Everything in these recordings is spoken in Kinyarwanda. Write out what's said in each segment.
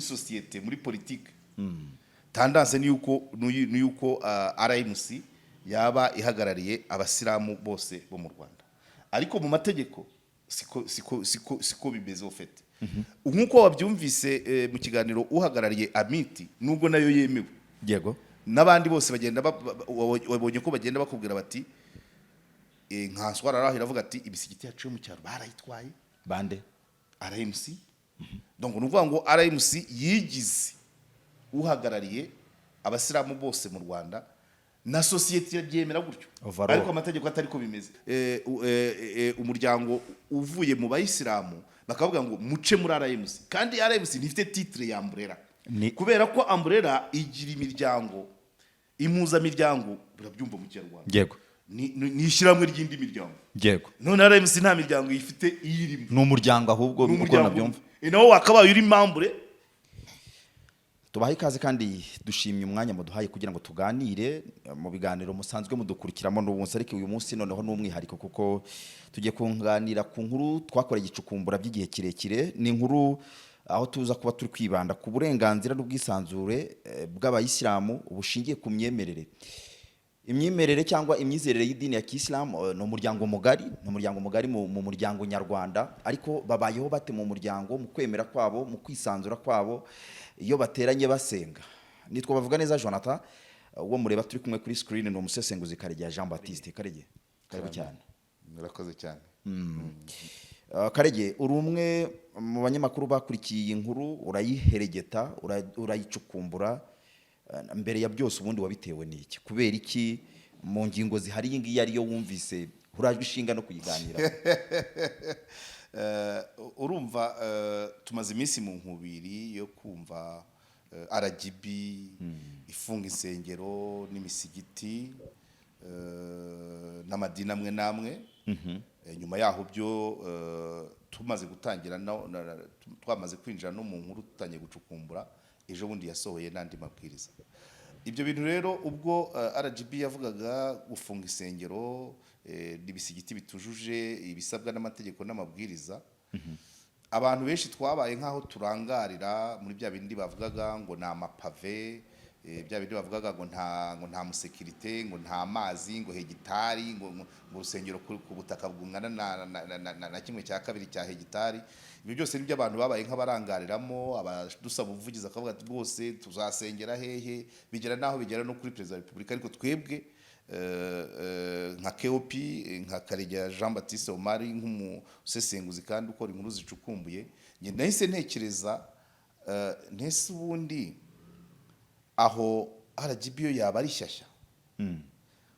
muri societe muri politique tendance ni yuko RMC yaba ihagarariye abasilamu bose bo mu Rwanda ariko mu mategeko siko bimeze ofete nkuko wabyumvise mu kiganiro uhagarariye Amiti nubwo nayo yemewe yego n'abandi bose bagenda wabonye ko bagenda bakubwira bati nkanswara arahira avuga ati ibisigiti yacu mu cyaro barayitwaye bande RMC donc nuvuga ngo RMC yigize uhagarariye abasilamu bose mu Rwanda na societe yabyemera gutyo ariko amategeko atari ko bimeze umuryango uvuye mu bayisilamu bakavuga ngo muce muri RMC kandi RMC ntifite titre ya umbrella kubera ko umbrella igira imiryango impuzamiryango burabyumva mu Kinyarwanda yego ni ishyirahamwe ry'indi miryango yego none RMC nta miryango ifite iyirimo n'umuryango ahubwo uko nabyumva nawo wakabaye uri membre. Tubahaye ikaze kandi dushimye umwanya muduhaye kugira ngo tuganire mu biganiro musanzwe mudukurikiramo n'ubunse ariko uyu munsi noneho n'umwihariko kuko tugiye kunganira ku nkuru twakoreye igicukumbura by'igihe kirekire ni inkuru aho tuza kuba turi kwibanda ku burenganzira n'ubwisanzure bw'abayisilamu ubushingiye ku myemerere imyemerere cyangwa imyizerere y'idini ya Kisilamu no muryango mugari mu muryango nyarwanda ariko babayeho bate mu muryango mu kwemera kwabo mu kwisanzura kwabo iyo bateranye basenga nitwa bavuga neza Jonathan uwo mureba turi kumwe kuri screen no umusesenguzi Karegeya Jean Baptiste Karegeya karibu cyane murakoze cyane Karegeya uri umwe mu banyamakuru bakurikiye inkuru urayiheregeta urayicukumbura mbere ya byose ubundi wabitewe n'iki kubera iki mu ngingo zihari iyi ngiyi ariyo wumvise urajwe ishinga no kuyiganira urumva tumaze iminsi mu nkubiri yo kumva RGB ifunga insengero n'imisigiti n'amadini amwe namwe nyuma yaho byo tumaze gutangira twamaze kwinjira no mu nkuru tutangiye gucukumbura ejo bundi yasohoye n'andi mabwiriza ibyo bintu rero ubwo RGB yavugaga gufunga insengero n'ibisigiti bitujuje ibisabwa n'amategeko n'amabwiriza abantu benshi twabaye nkaho turangarira muri bya bindi bavugaga ngo na amapave bya bindi bavugaga ngo nta musekirite ngo nta mazi ngo hegitari ngo urusengero ku butaka bwungana na kimwe cya kabiri cya hegitari ibyo byose nibyo abantu babaye nk'abarangariramo abadusaba ubuvugizi akavuga ati bose tuzasengera hehe bigera naho bigera no kuri Perezida wa Repubulika ariko twebwe nka KOP nka Karegeya Jean Baptiste Omar nk'umusesenguzi kandi ukora inkuru zicukumbuye nge nahise ntekereza ntese ubundi aho RGB yo yaba ari shyashya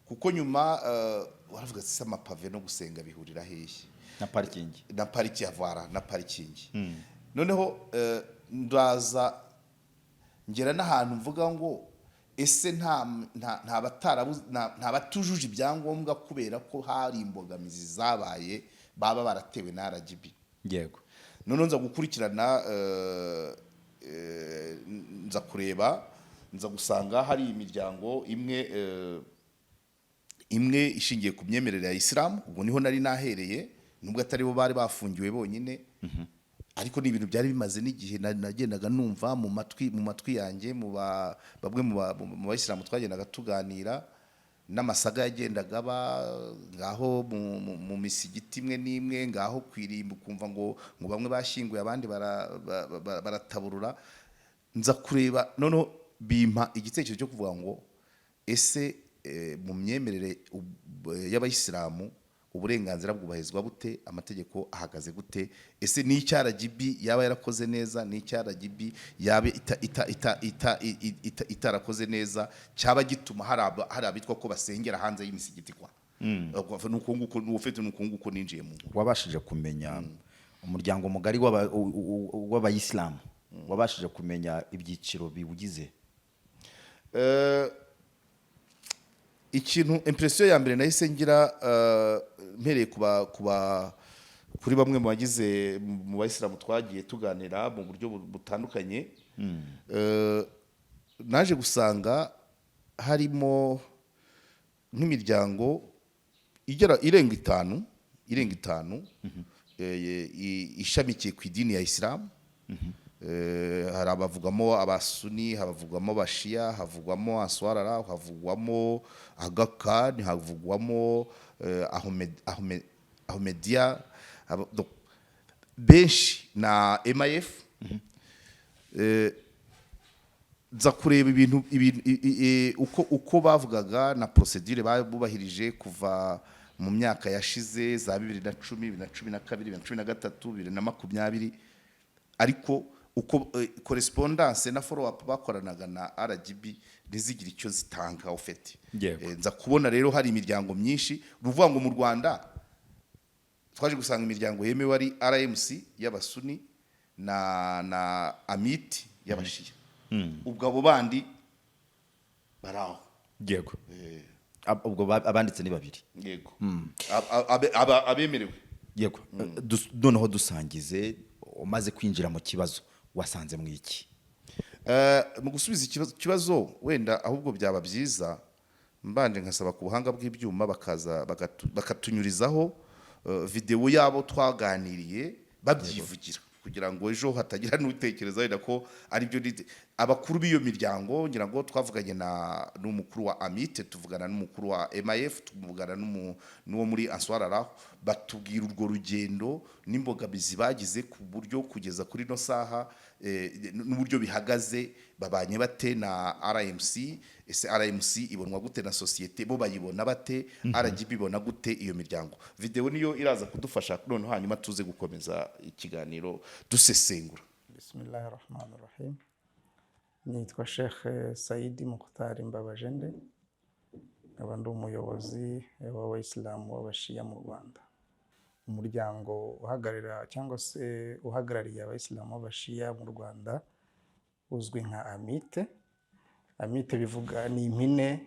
kuko nyuma waravuga ati amapave no gusenga bihurira hehe na pariki yavara na parikingi noneho ndaza ngera n'ahantu mvuga ngo ese nta batujuje ibyangombwa kubera ko hari imbogamizi zabaye baba baratewe na RGB yego none nza gukurikirana nza kureba nza gusanga hari imiryango imwe ishingiye ku myemerere ya Islam ubwo niho nari nahereye nubwo atari bo bari bafungiwe bonyine ariko ni ibintu byari bimaze n'igihe nagendaga numva mu matwi yanjye bamwe mu bayisilamu twagendaga tuganira n'amasaga yagendaga ngaho mu misigiti imwe n'imwe ngaho kwirimba ukumva ngo bamwe bashyinguye abandi barataburura nza kureba noneho bimpa igitekerezo cyo kuvuga ngo ese mu myemerere y'abayisilamu uburenganzira bwubahirizwa bute amategeko ahagaze gute ese ni icya RGB yaba yarakoze neza ni icya RGB yaba itarakoze neza cyaba gituma hari abitwa ko basengera hanze y'imisigiti kwa nuko nguko ninjiye mu wabashije kumenya umuryango mugari w'abayisilamu wabashije kumenya ibyiciro biwugize ikintu impression ya mbere nahise ngira mpereye kuri bamwe mu bagize mu bayisilamu twagiye tuganira mu buryo butandukanye naje gusanga harimo nk'imiryango irenga itanu ishamikiye ku idini ya Islam hari abavugamo abasuni, havugwamo abashia, havugwamo answarara, havugwamo agakani, havugwamo ahmedia, benshi na MIF. Nza kureba ibintu uko bavugaga na procedure babubahirije kuva mu myaka yashize za 2010, 2012, 2013, 2020, ariko uko correspondance na follow up bakoranaga na RGB ntizigira icyo zitanga ofeti. Nza kubona rero hari imiryango myinshi, ruvuga ngo mu Rwanda twaje gusanga imiryango yemewe ari RMC y'abasuni na Amit y'abashia. Ubwo abo bandi baraho. Yego. Ubwo abanditse ni babiri. Yego. Abemerewe. Yego. Noneho dusangize umaze kwinjira mu kibazo wasanze mu iki? Mu gusubiza ikibazo wenda ahubwo byaba byiza mbanje nkasaba ku buhanga bw'ibyuma bakatunyurizaho video yabo twaganiriye babyivugira, kugira ngo ejo hatagira n'utekereza wenda ko ari byo abakuru b'iyo miryango. Ngira ngo twavuganye n'umukuru wa Amit, tuvugana n'umukuru wa MIF, tuvugana n'uwo muri Answarara, batubwira urwo rugendo n'imbogamizi bagize ku buryo kugeza kuri no saha n'uburyo bihagaze, babanye bate na RMC. Ese RMC ibonwa gute na societe, bo bayibona bate, RGB ibona gute iyo miryango. Video niyo iraza kudufasha none hanyuma tuze gukomeza ikiganiro dusesengura. Bismillahirrahmanirrahim. Nitwa Sheikh Saidi Mukhtar Mbabajende, nkaba ndi umuyobozi w'Abayisilamu w'Abashia mu Rwanda. Umuryango uhagararira cyangwa se uhagarariye Abayisilamu w'Abashia mu Rwanda uzwi nka Amit. Amit bivuga ni impine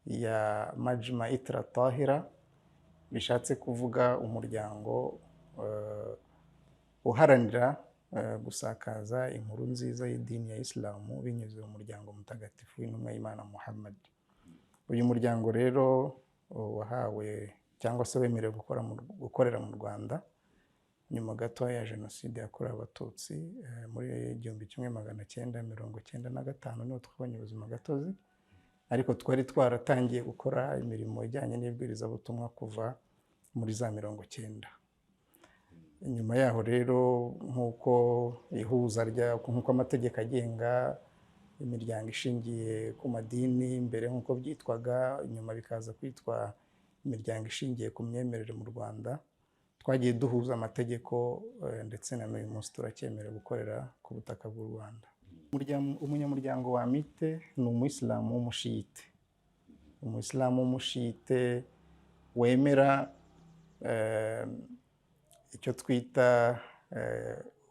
ya Majma Itra Tahira, bishatse kuvuga umuryango uharanira gusakaza inkuru nziza y'idini ya Islamu binyuze mu muryango mutagatifu w'intumwa y'Imana Muhammad. Uyu muryango rero wahawe cyangwa se wemerewe gukorera mu Rwanda nyuma gato ya jenoside yakorewe Abatutsi muri 1995 niho twabonye ubuzima gatozi, ariko twari twaratangiye gukora imirimo ijyanye n'ibwirizabutumwa kuva muri za 90. Nyuma yaho rero nk'uko nk'uko amategeko agenga imiryango ishingiye ku madini mbere nk'uko byitwaga, nyuma bikaza kwitwa imiryango ishingiye ku myemerere mu Rwanda, twagiye duhuza amategeko ndetse na n'uyu munsi turacyemerewe gukorera ku butaka bw'u Rwanda. Umunyamuryango wa Amit ni umuyisilamu w'umushiyite. Umuyisilamu w'umushiyite wemera icyo twita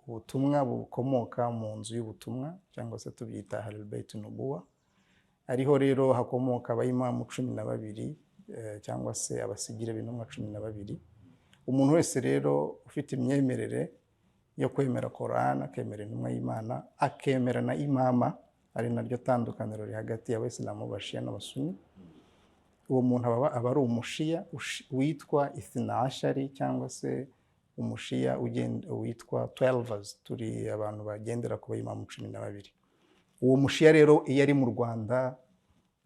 ubutumwa bukomoka mu nzu y'ubutumwa cyangwa se tubyita Ahlul Bayt Nubuwa. Ariho rero hakomoka abayimamu 12 cyangwa se abasigire b'intumwa 12. Umuntu wese rero ufite imyemerere yo kwemera Quran, akemera intumwa y'Imana, akemera na imama, ari naryo tandukaniro riri hagati y'Abayisilamu b'Abashia n'Abasuni, uwo muntu aba ari umushia witwa Ithna Ashari cyangwa se umushia witwa 12ers, turi abantu bagendera ku bayimamu 12. Uwo mushia rero iyo ari mu Rwanda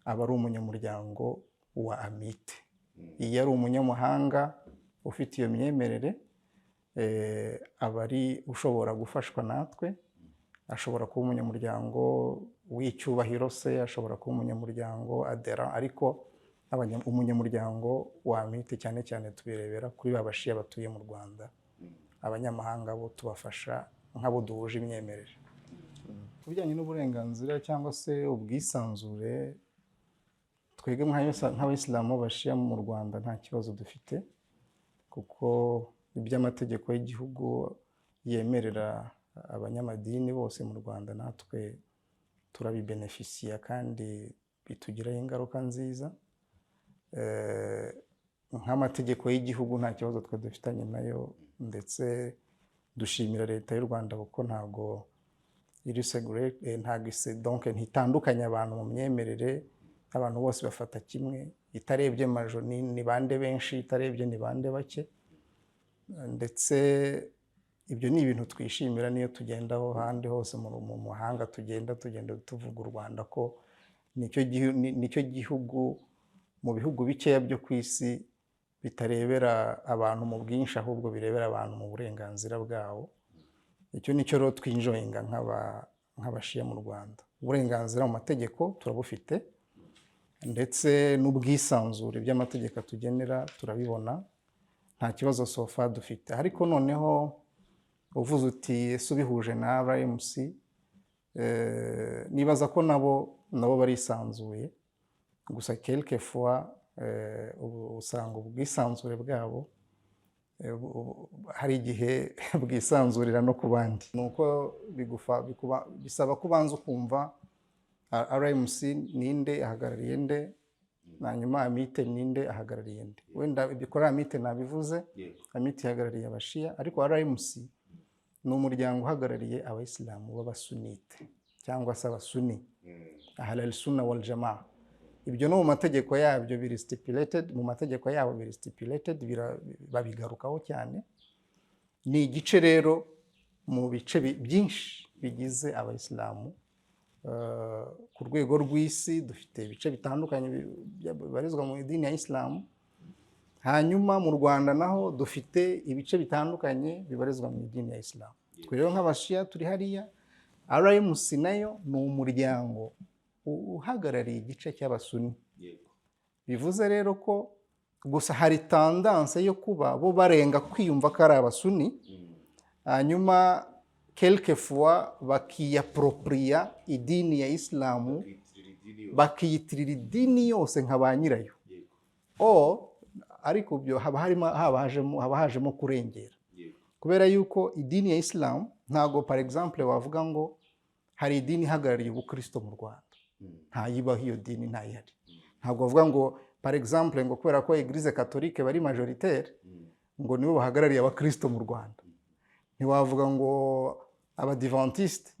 aba ari umunyamuryango wa Amit. Iyo ari umunyamahanga ufite iyo myemerere aba ari ushobora gufashwa natwe, ashobora kuba umunyamuryango w'icyubahiro se, ashobora kuba umunyamuryango adera, ariko umunyamuryango wa Amit cyane cyane tubirebera kuri babashia batuye mu Rwanda. Abanyamahanga bo tubafasha nk'abo duhuje imyemerere. Kubijyanye n'uburenganzira cyangwa se ubwisanzure, twebwe nk'Abayisilamu b'Abashia mu Rwanda nta kibazo dufite, kuko iby'amategeko y'igihugu yemerera abanyamadini bose mu Rwanda natwe turabibenefisiya kandi bitugiraho ingaruka nziza. Nk'amategeko y'igihugu nta kibazo twe dufitanye nayo, ndetse dushimira leta y'u Rwanda kuko ntabwo ntitandukanye abantu mu myemerere, abantu bose bafata kimwe, itarebye majo ni bande benshi, itarebye ni bande bake. Ndetse ibyo ni ibintu twishimira niyo tugenda aho handi hose mu mahanga tugenda tuvuga u Rwanda ko nicyo gihugu mu bihugu bikeya byo ku isi bitarebera abantu mu bwinshi ahubwo birebera abantu mu burenganzira bwabo. Icyo nicyo rero twinjoyinga nk'abashiya mu Rwanda. Uburenganzira mu mategeko turabufite ndetse n'ubwisanzure by'amategeko tugenera turabibona, nta kibazo sofa dufite. Ariko noneho uvuze uti ese ubihuje na RMC, nibaza ko nabo barisanzuye, gusa quelque fois usanga ubwisanzure bwabo hari igihe bwisanzurira no ku bandi. Nuko bisaba kubanza ukumva RMC ninde ahagarariye nde, hanyuma Amite ninde ahagarariye nde. Wenda bikora Amite nabivuze, Amite ihagarariye abashiya, ariko RMC ni umuryango uhagarariye abayisilamu b'abasunite cyangwa se abasuni, ahlal sunna wal jamaa. Ibyo no mu mategeko yabyo biri stipulated, mu mategeko yabo biri stipulated, babigarukaho cyane. Ni igice rero mu bice byinshi bigize abayisilamu ku rwego rw'isi. Dufite ibice bitandukanye bibarizwa mu idini ya Isilamu. Hanyuma mu Rwanda naho dufite ibice bitandukanye bibarizwa mu idini ya Isilamu. Twe rero nk'abashiya turi hariya. RMC nayo ni umuryango uhagarariye igice cy'abasuni. Bivuze rero ko gusa hari tendance yo kuba bo barenga kwiyumva ko ari abasuni, hanyuma quelque fois bakiyapropriya idini ya Isilamu, bakiyitirira idini yose nka ba nyirayo. Ariko byo haba hajemo kurengera, kubera yuko idini ya Isilamu ntago par exemple wavuga ngo hari idini ihagarariye ubukristo mu Rwanda, ntayibaho iyo dini, ntayihari. Ntabwo bavuga ngo par exemple ngo kubera ko Eglise Catholique bari majoritaire ngo nibo bahagarariye abakristo mu Rwanda. Ntiwavuga ngo abadiventiste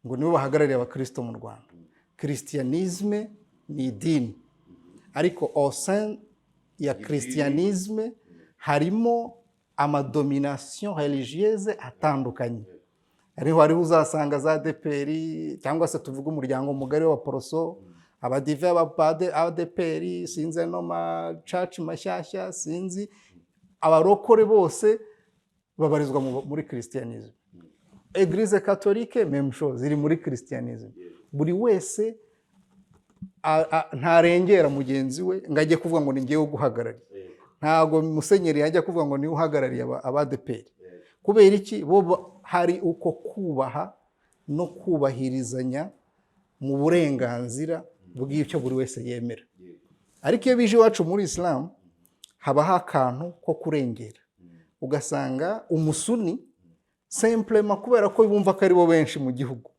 ngo nibo bahagarariye abakristo mu Rwanda. Christianisme ni idini, ariko au sein ya christianisme harimo amadomination religieuse atandukanye. Hariho uzasanga za ADPR cyangwa se tuvuga umuryango mugari wa Poroso, abadive, abapade, ADPR, sinzi no ma church mashyashya, sinzi abarokore bose babarizwa muri christianisme. Eglise Catholique même chose, iri muri christianisme. Buri wese ntarengera mugenzi we ngajye kuvuga ngo ni ngiye guhagarariye. Ntago musenyeri yajya kuvuga ngo ni uhagarariye abadeperi. Kubera iki? Bo hari uko kubaha no kubahirizanya mu burenganzira bw'icyo buri wese yemera. Ariko iyo bije iwacu muri Islam habaho akantu ko kurengera. Ugasanga umusuni simplement kubera ko bumva ko ari bo benshi mu gihugu,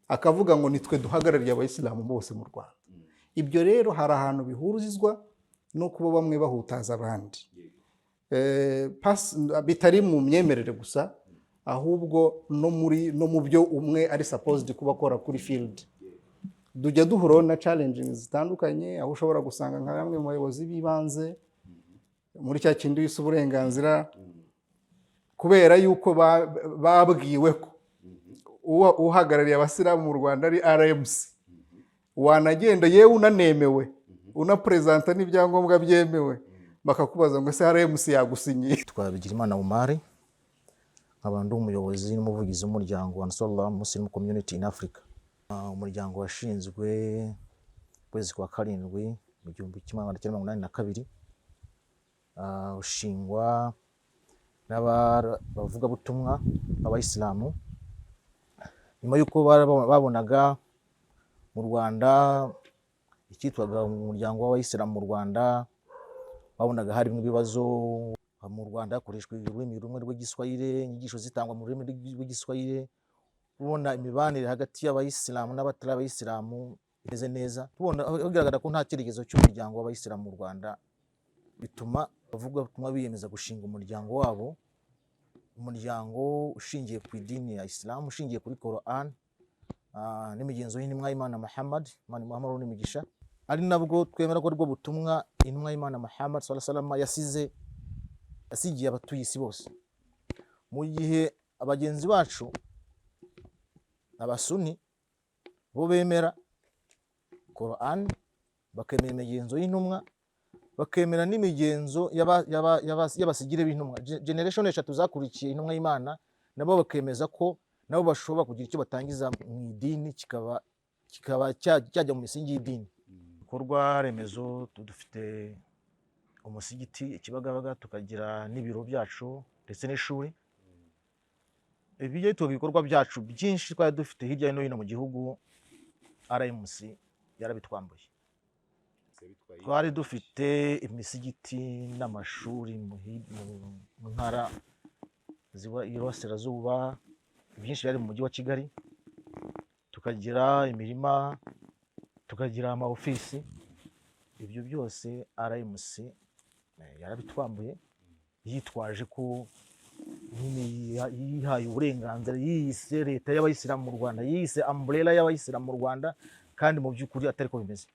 akavuga ngo nitwe duhagarariye abayisilamu bose mu Rwanda. Ibyo rero hari ahantu bihurizwa no kuba bamwe bahutaza abandi, bitari mu myemerere gusa, ahubwo no mu byo umwe ari supposed kuba akora kuri field. Dujya duhura na challenges zitandukanye, aho ushobora gusanga nka bamwe mu bayobozi b'ibanze muri cya kindi wise uburenganzira, kubera yuko babwiwe ko uhagarariye abasilamu mu Rwanda ari RMC, wanagenda yewe unanemewe, unapresenta n'ibyangombwa byemewe, bakakubaza ngo ese RMC yagusinyiye. Twabigirimana Umari, nk'abandi umuyobozi n'umuvugizi w'umuryango wa Ansarullah Muslim Community in Africa. Umuryango washinzwe kwezi kwa karindwi mu 1982, ushingwa n'abavuga butumwa b'abayisilamu nyuma yuko babonaga mu Rwanda icyitwaga umuryango w'abayisilamu mu Rwanda, babonaga harimo ibibazo. Mu Rwanda hakoreshwa ururimi rumwe rw'igiswahili, inyigisho zitangwa mu rurimi rw'igiswahili, ubona imibanire hagati y'abayisilamu n'abatari abayisilamu imeze neza. Tubona bigaragara ko nta cyerekezo cy'umuryango w'abayisilamu mu Rwanda, bituma bavuga butumwa biyemeza gushinga umuryango wabo, umuryango ushingiye ku idini ya Islam, ushingiye kuri Quran n'imigenzo y'intumwa y'Imana Muhammad n'imigisha, ari nabwo twemera ko rwo butumwa intumwa y'Imana Muhammad sallallahu alaihi wasallam yasigiye abatuye isi bose. Mu gihe abagenzi bacu abasuni bo bemera Quran, bakemera imigenzo y'intumwa, bakemera n'imigenzo y'abasigire b'intumwa. Generation eshatu zakurikiye intumwa y'Imana nabo bakemeza ko nabo bashobora kugira icyo batangiza mu idini kikaba cyajya mu misingi y'idini. Ibikorwa remezo dufite umusigiti Ikibagabaga, tukagira n'ibiro byacu ndetse n'ishuri. Ibyo ibikorwa byacu byinshi twari dufite hirya no hino mu gihugu, RMC yarabitwambuye. Twari dufite imisigiti n'amashuri mu ntara y'Iburasirazuba, byinshi bari mu mujyi wa Kigali, tukagira imirima, tukagira ama ofisi. Ibyo byose RMC yarabitwambuye, yitwaje ko yihaye uburenganzira, yiyise leta y'abayisilamu mu Rwanda, yiyise umbrella y'abayisilamu mu Rwanda, kandi mu by'ukuri atari ko bimeze.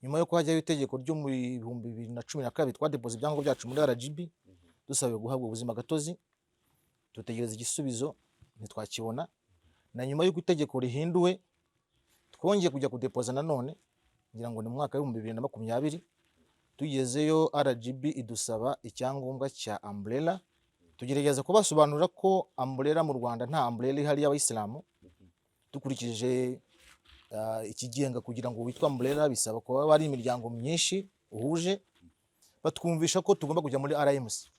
Nyuma yo hajyaho itegeko ryo mu 2012 twadepoza ibyangombwa byacu muri RGB dusabiwe guhabwa ubuzima gatozi, dutegereza igisubizo ntitwakibona. Na nyuma y'uko itegeko rihinduwe twongeye kujya kudepoza nanone, ngira ngo ni mu mwaka wa 2020, tugezeyo RGB idusaba icyangombwa cya umbrella. Tugerageza kubasobanurira ko umbrella mu Rwanda nta umbrella ihari y'abayisilamu. Dukurikije ikigenga kugira ngo witwa umbrella bisaba ko bari imiryango myinshi uhuje, batwumvisha ko tugomba kujya muri RMC.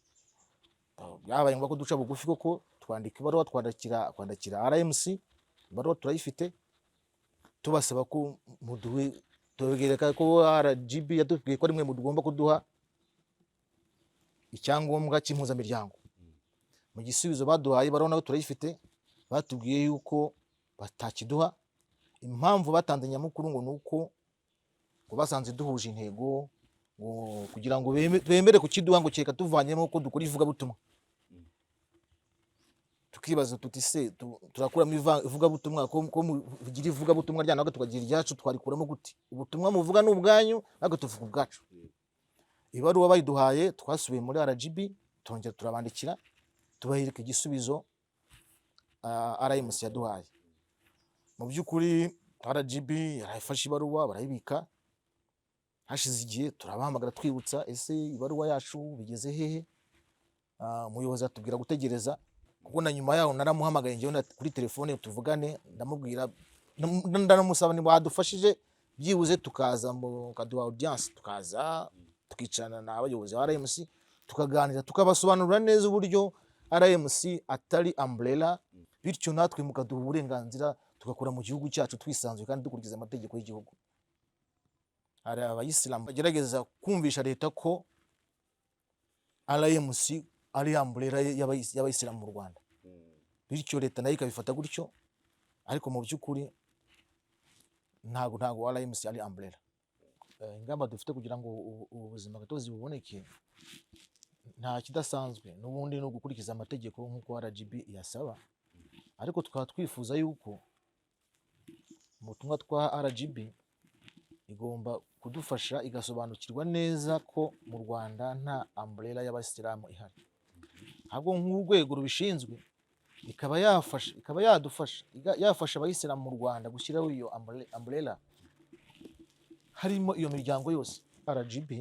Byabaye ngombwa ko duca bugufi koko twandika ibaruwa, kwandikira RMC, ibaruwa turayifite, tubasaba ko muduhe, tubereka ko RGB yatubwiye ko rimwe mugomba kuduha icyangombwa cy'impuzamiryango. Mu gisubizo baduhaye ibaruwa nawe turayifite, batubwiye yuko batakiduha. Impamvu batanze nyamukuru ngo nuko ngo basanze duhuje intego, ngo kugira ngo bemere kukiduha, ngo cyeka tuvanyemo ko dukora ivugabutumwa. Tukibaza tuti se turakuramo ivugabutumwa ko mugira ivugabutumwa rya nawe tukagira iryacu, twarikuramo gute? Ubutumwa muvuga n'ubwanyu, ntabwo tuvuga ubwacu. Ibaruwa bayiduhaye, twasubiye muri RGB, tongera turabandikira, tubahirika igisubizo RMC yaduhaye. Mu by'ukuri RGB yarayifashe ibaruwa barayibika. Hashize igihe turabahamagara twibutsa, ese ibaruwa yacu bigeze hehe? Umuyobozi atubwira gutegereza, kuko na nyuma yaho naramuhamagaye njyewe kuri telefone tuvugane, ndamubwira ndanamusaba ni badufashije byibuze tukaza mu kaduha audience, tukaza tukicarana n'abayobozi ba RMC tukaganira, tukabasobanurira neza uburyo RMC atari umbrella, bityo natwe mukaduha uburenganzira tugakora mu gihugu cyacu twisanzuye kandi dukurikiza amategeko y'igihugu. Hari abayisilamu bagerageza kumvisha leta ko RMC ari umbrella y'abayisilamu mu Rwanda, bityo leta nayo ikabifata gutyo, ariko mu by'ukuri ntago RMC ari umbrella. Ingamba dufite kugira ngo ubuzima gatozi buboneke nta kidasanzwe, n'ubundi no gukurikiza amategeko nk'uko RGB yasaba, ariko tukaba twifuza yuko ubutumwa twa RGB igomba kudufasha igasobanukirwa neza ko mu Rwanda nta umbrella y'abayisilamu ihari, ahubwo nk'urwego rubishinzwe ikaba yafasha abayisilamu mu Rwanda gushyiraho iyo umbrella, harimo iyo miryango yose. RGB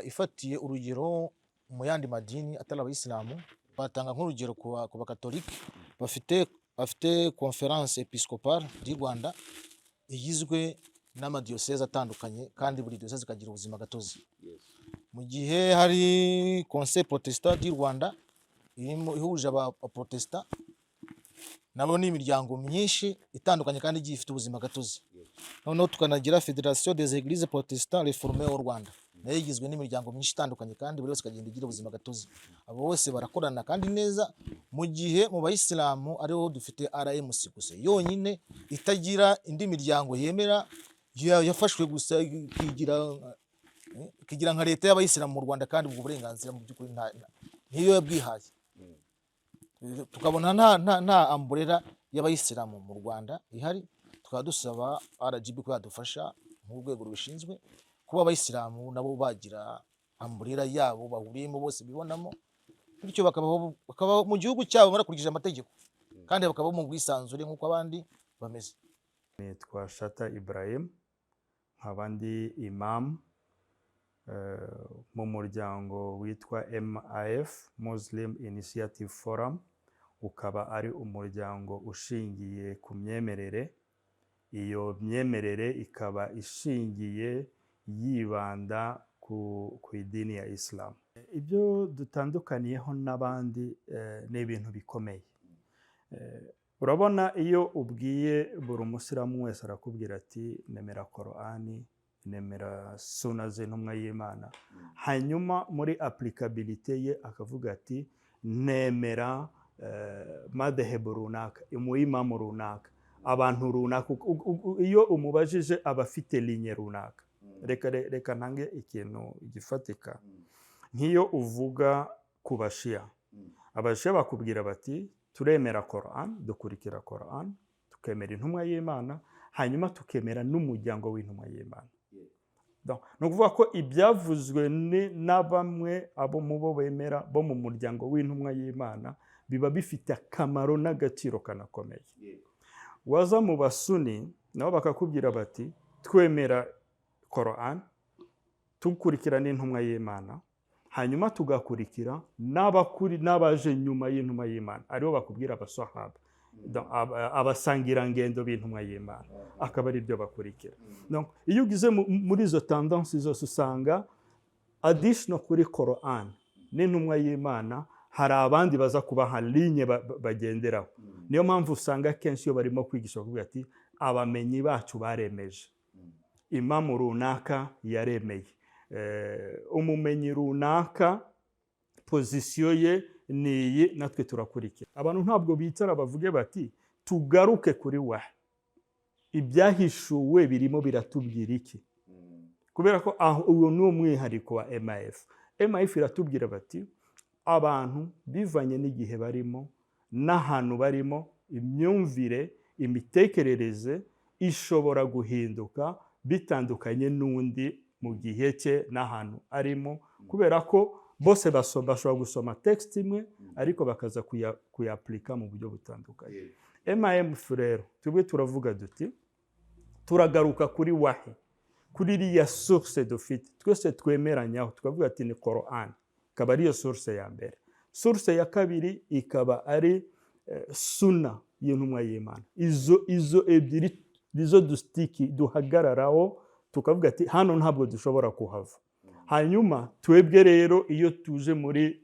ifatiye urugero mu yandi madini atari abayisilamu, batanga nk'urugero ku bakatolike bafite conference episcopale du Rwanda igizwe n'amadiyoseze atandukanye, kandi buri diyoseze ikagira ubuzima gatozi. Mu gihe hari conseil protestant du Rwanda ihuje abaprotestant, nabo ni imiryango myinshi itandukanye kandi igiye ifite ubuzima gatozi. Noneho tukanagira Federation des Églises Protestants Réformées au Rwanda, nayo igizwe n'imiryango myinshi itandukanye kandi buri wese akagenda igira ubuzima gatozi. Abo bose barakorana kandi neza, mu gihe mu bayisilamu ariho dufite RMC gusa yonyine itagira indi miryango yemera, yafashwe gusa ikigira nka leta y'abayisilamu mu Rwanda, kandi ubwo burenganzira mu by'ukuri niyo yabwihaye. Tukabona nta umbrella y'abayisilamu mu Rwanda ihari, tukaba dusaba RGB ko yadufasha nk'urwego rubishinzwe kuba abayisilamu nabo bagira umbrella yabo bahuriyemo bose bibonamo, bityo bakabaho mu gihugu cyabo banakurikije amategeko kandi bakabaho mu bwisanzure nk'uko abandi bameze. Nitwa Shata Ibrahim, nkaba ndi imam mu muryango witwa MIF, Muslim Initiative Forum, ukaba ari umuryango ushingiye ku myemerere. Iyo myemerere ikaba ishingiye yibanda ku idini ya Islam. Ibyo dutandukaniyeho n'abandi ni ibintu bikomeye. Urabona iyo ubwiye buri musiramu wese arakubwira ati nemera Korani, nemera suna z'intumwa y'Imana, hanyuma muri applicabilité ye akavuga ati nemera madhehebu runaka, umuimamu runaka, abantu runaka. Iyo umubajije abafite linye runaka, reka ntange ikintu gifatika. Nk'iyo uvuga ku bashiya, abashiya bakubwira bati turemera Quran, dukurikira Quran, tukemera intumwa y'Imana, hanyuma tukemera n'umuryango w'intumwa y'Imana. Ni ukuvuga ko ibyavuzwe na bamwe abo mu bo bemera bo mu muryango w'intumwa y'Imana biba bifite akamaro n'agaciro kanakomeye. Waza mu basuni nabo bakakubwira bati twemera Quran, tukurikira n'intumwa y'Imana, hanyuma tugakurikira n'abaje nyuma y'intumwa y'Imana, aribo bakubwira abasahaba, abasangirangendo b'intumwa y'Imana, akaba ari byo bakurikira. Iyo ugize muri izo tendansi zose usanga additional kuri Quran n'intumwa y'Imana hari abandi baza kubaha linye bagenderaho. Niyo mpamvu usanga kenshi iyo barimo kwigisha bakubwira ati abamenyi bacu baremeje, imamu runaka yaremeye, umumenyi runaka pozisiyo ye niyi, natwe turakurikira. Abantu ntabwo bicara bavuge bati tugaruke kuri wahi, ibyahishuwe birimo biratubwira iki? Kubera ko uwo ni umwihariko wa MIF. MIF iratubwira bati abantu bivanye n'igihe barimo n'ahantu barimo, imyumvire, imitekerereze ishobora guhinduka bitandukanye n'undi mu gihe cye n'ahantu arimo, kubera ko bose bashobora gusoma text imwe ariko bakaza kuyaplika mu buryo butandukanye. MIF rero twebwe turavuga duti turagaruka kuri wahi, kuri iriya source dufite twese twemeranyaho, tukavuga ati ni Quran, ikaba ariyo source ya mbere. Source ya kabiri ikaba ari suna y'intumwa y'Imana. Izo ebyiri nizo duhagararaho, tukavuga ati hano ntabwo dushobora kuhava. Hanyuma twebwe rero iyo tuje muri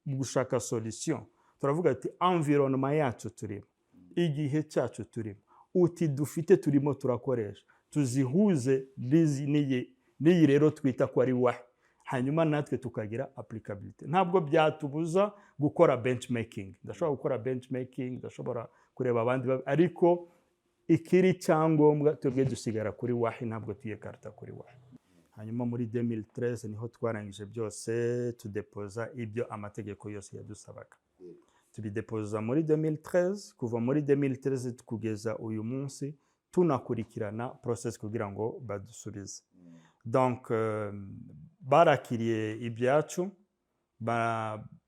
gushaka solution, turavuga ati environnement yacu turimo, igihe cyacu turimo, uti dufite turimo turakoresha, tuzihuze n'iyi rero twita ko ari wahi, hanyuma natwe tukagira applicability. Ntabwo byatubuza gukora benchmarking. Ndashobora gukora benchmarking, ndashobora kureba abandi, ariko ikiri cyangombwa twebwe dusigara kuri wahi, ntabwo tuyekarta kuri wahi. Hanyuma muri 2013 niho twarangije byose, tudepoza ibyo amategeko yose yadusabaga. Tubidepoza muri 2013, kuva muri 2013 kugeza uyu munsi tunakurikirana process kugira ngo badusubize. Donc barakiriye ibyacu,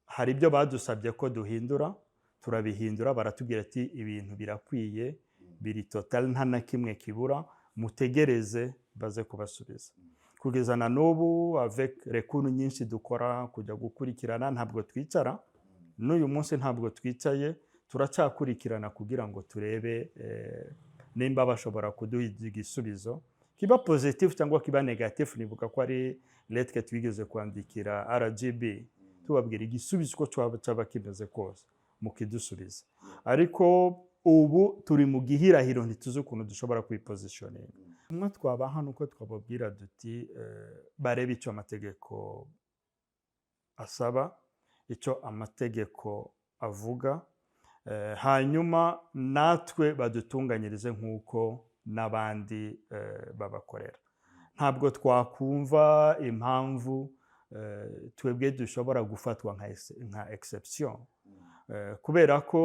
hari ibyo badusabye ko duhindura, turabihindura, baratubwira ati ibintu birakwiye, biri total, nta na kimwe kibura, mutegereze baze kubasubiza. Kugeza na n'ubu avec rekuru nyinshi dukora kujya gukurikirana, ntabwo twicara, n'uyu munsi ntabwo twicaye, turacyakurikirana kugira ngo turebe nimba bashobora kuduha igisubizo kiba positif cyangwa kiba negatif. Nibuka ko ari lettre twigeze kwandikira RGB tubabwira igisubizo ko cyaba kimeze kose mukidusubiza, ariko ubu turi mu gihirahiro ntituzi ukuntu dushobora kwipositioning. Umwe twabaha nuko twababwira duti barebe icyo amategeko asaba, icyo amategeko avuga, hanyuma natwe badutunganyirize nk'uko n'abandi babakorera. Ntabwo twakumva impamvu twebwe dushobora gufatwa nka exception, kubera ko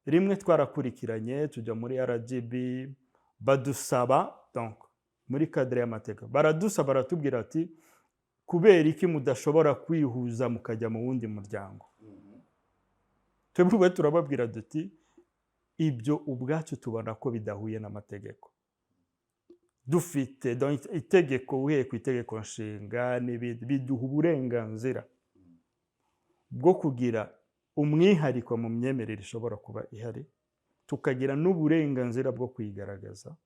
rimwe twarakurikiranye tujya muri RGB badusaba, donc muri cadre y'amategeko baradusaba, baratubwira ati kubera iki mudashobora kwihuza mukajya mu wundi muryango. Twebwe turababwira duti ibyo ubwacu tubona ko bidahuye n'amategeko. Dufite itegeko, uhereye ku itegeko nshinga n'ibindi biduha uburenganzira bwo kugira umwihariko mu myemerere ishobora kuba ihari, tukagira n'uburenganzira bwo kwigaragaza.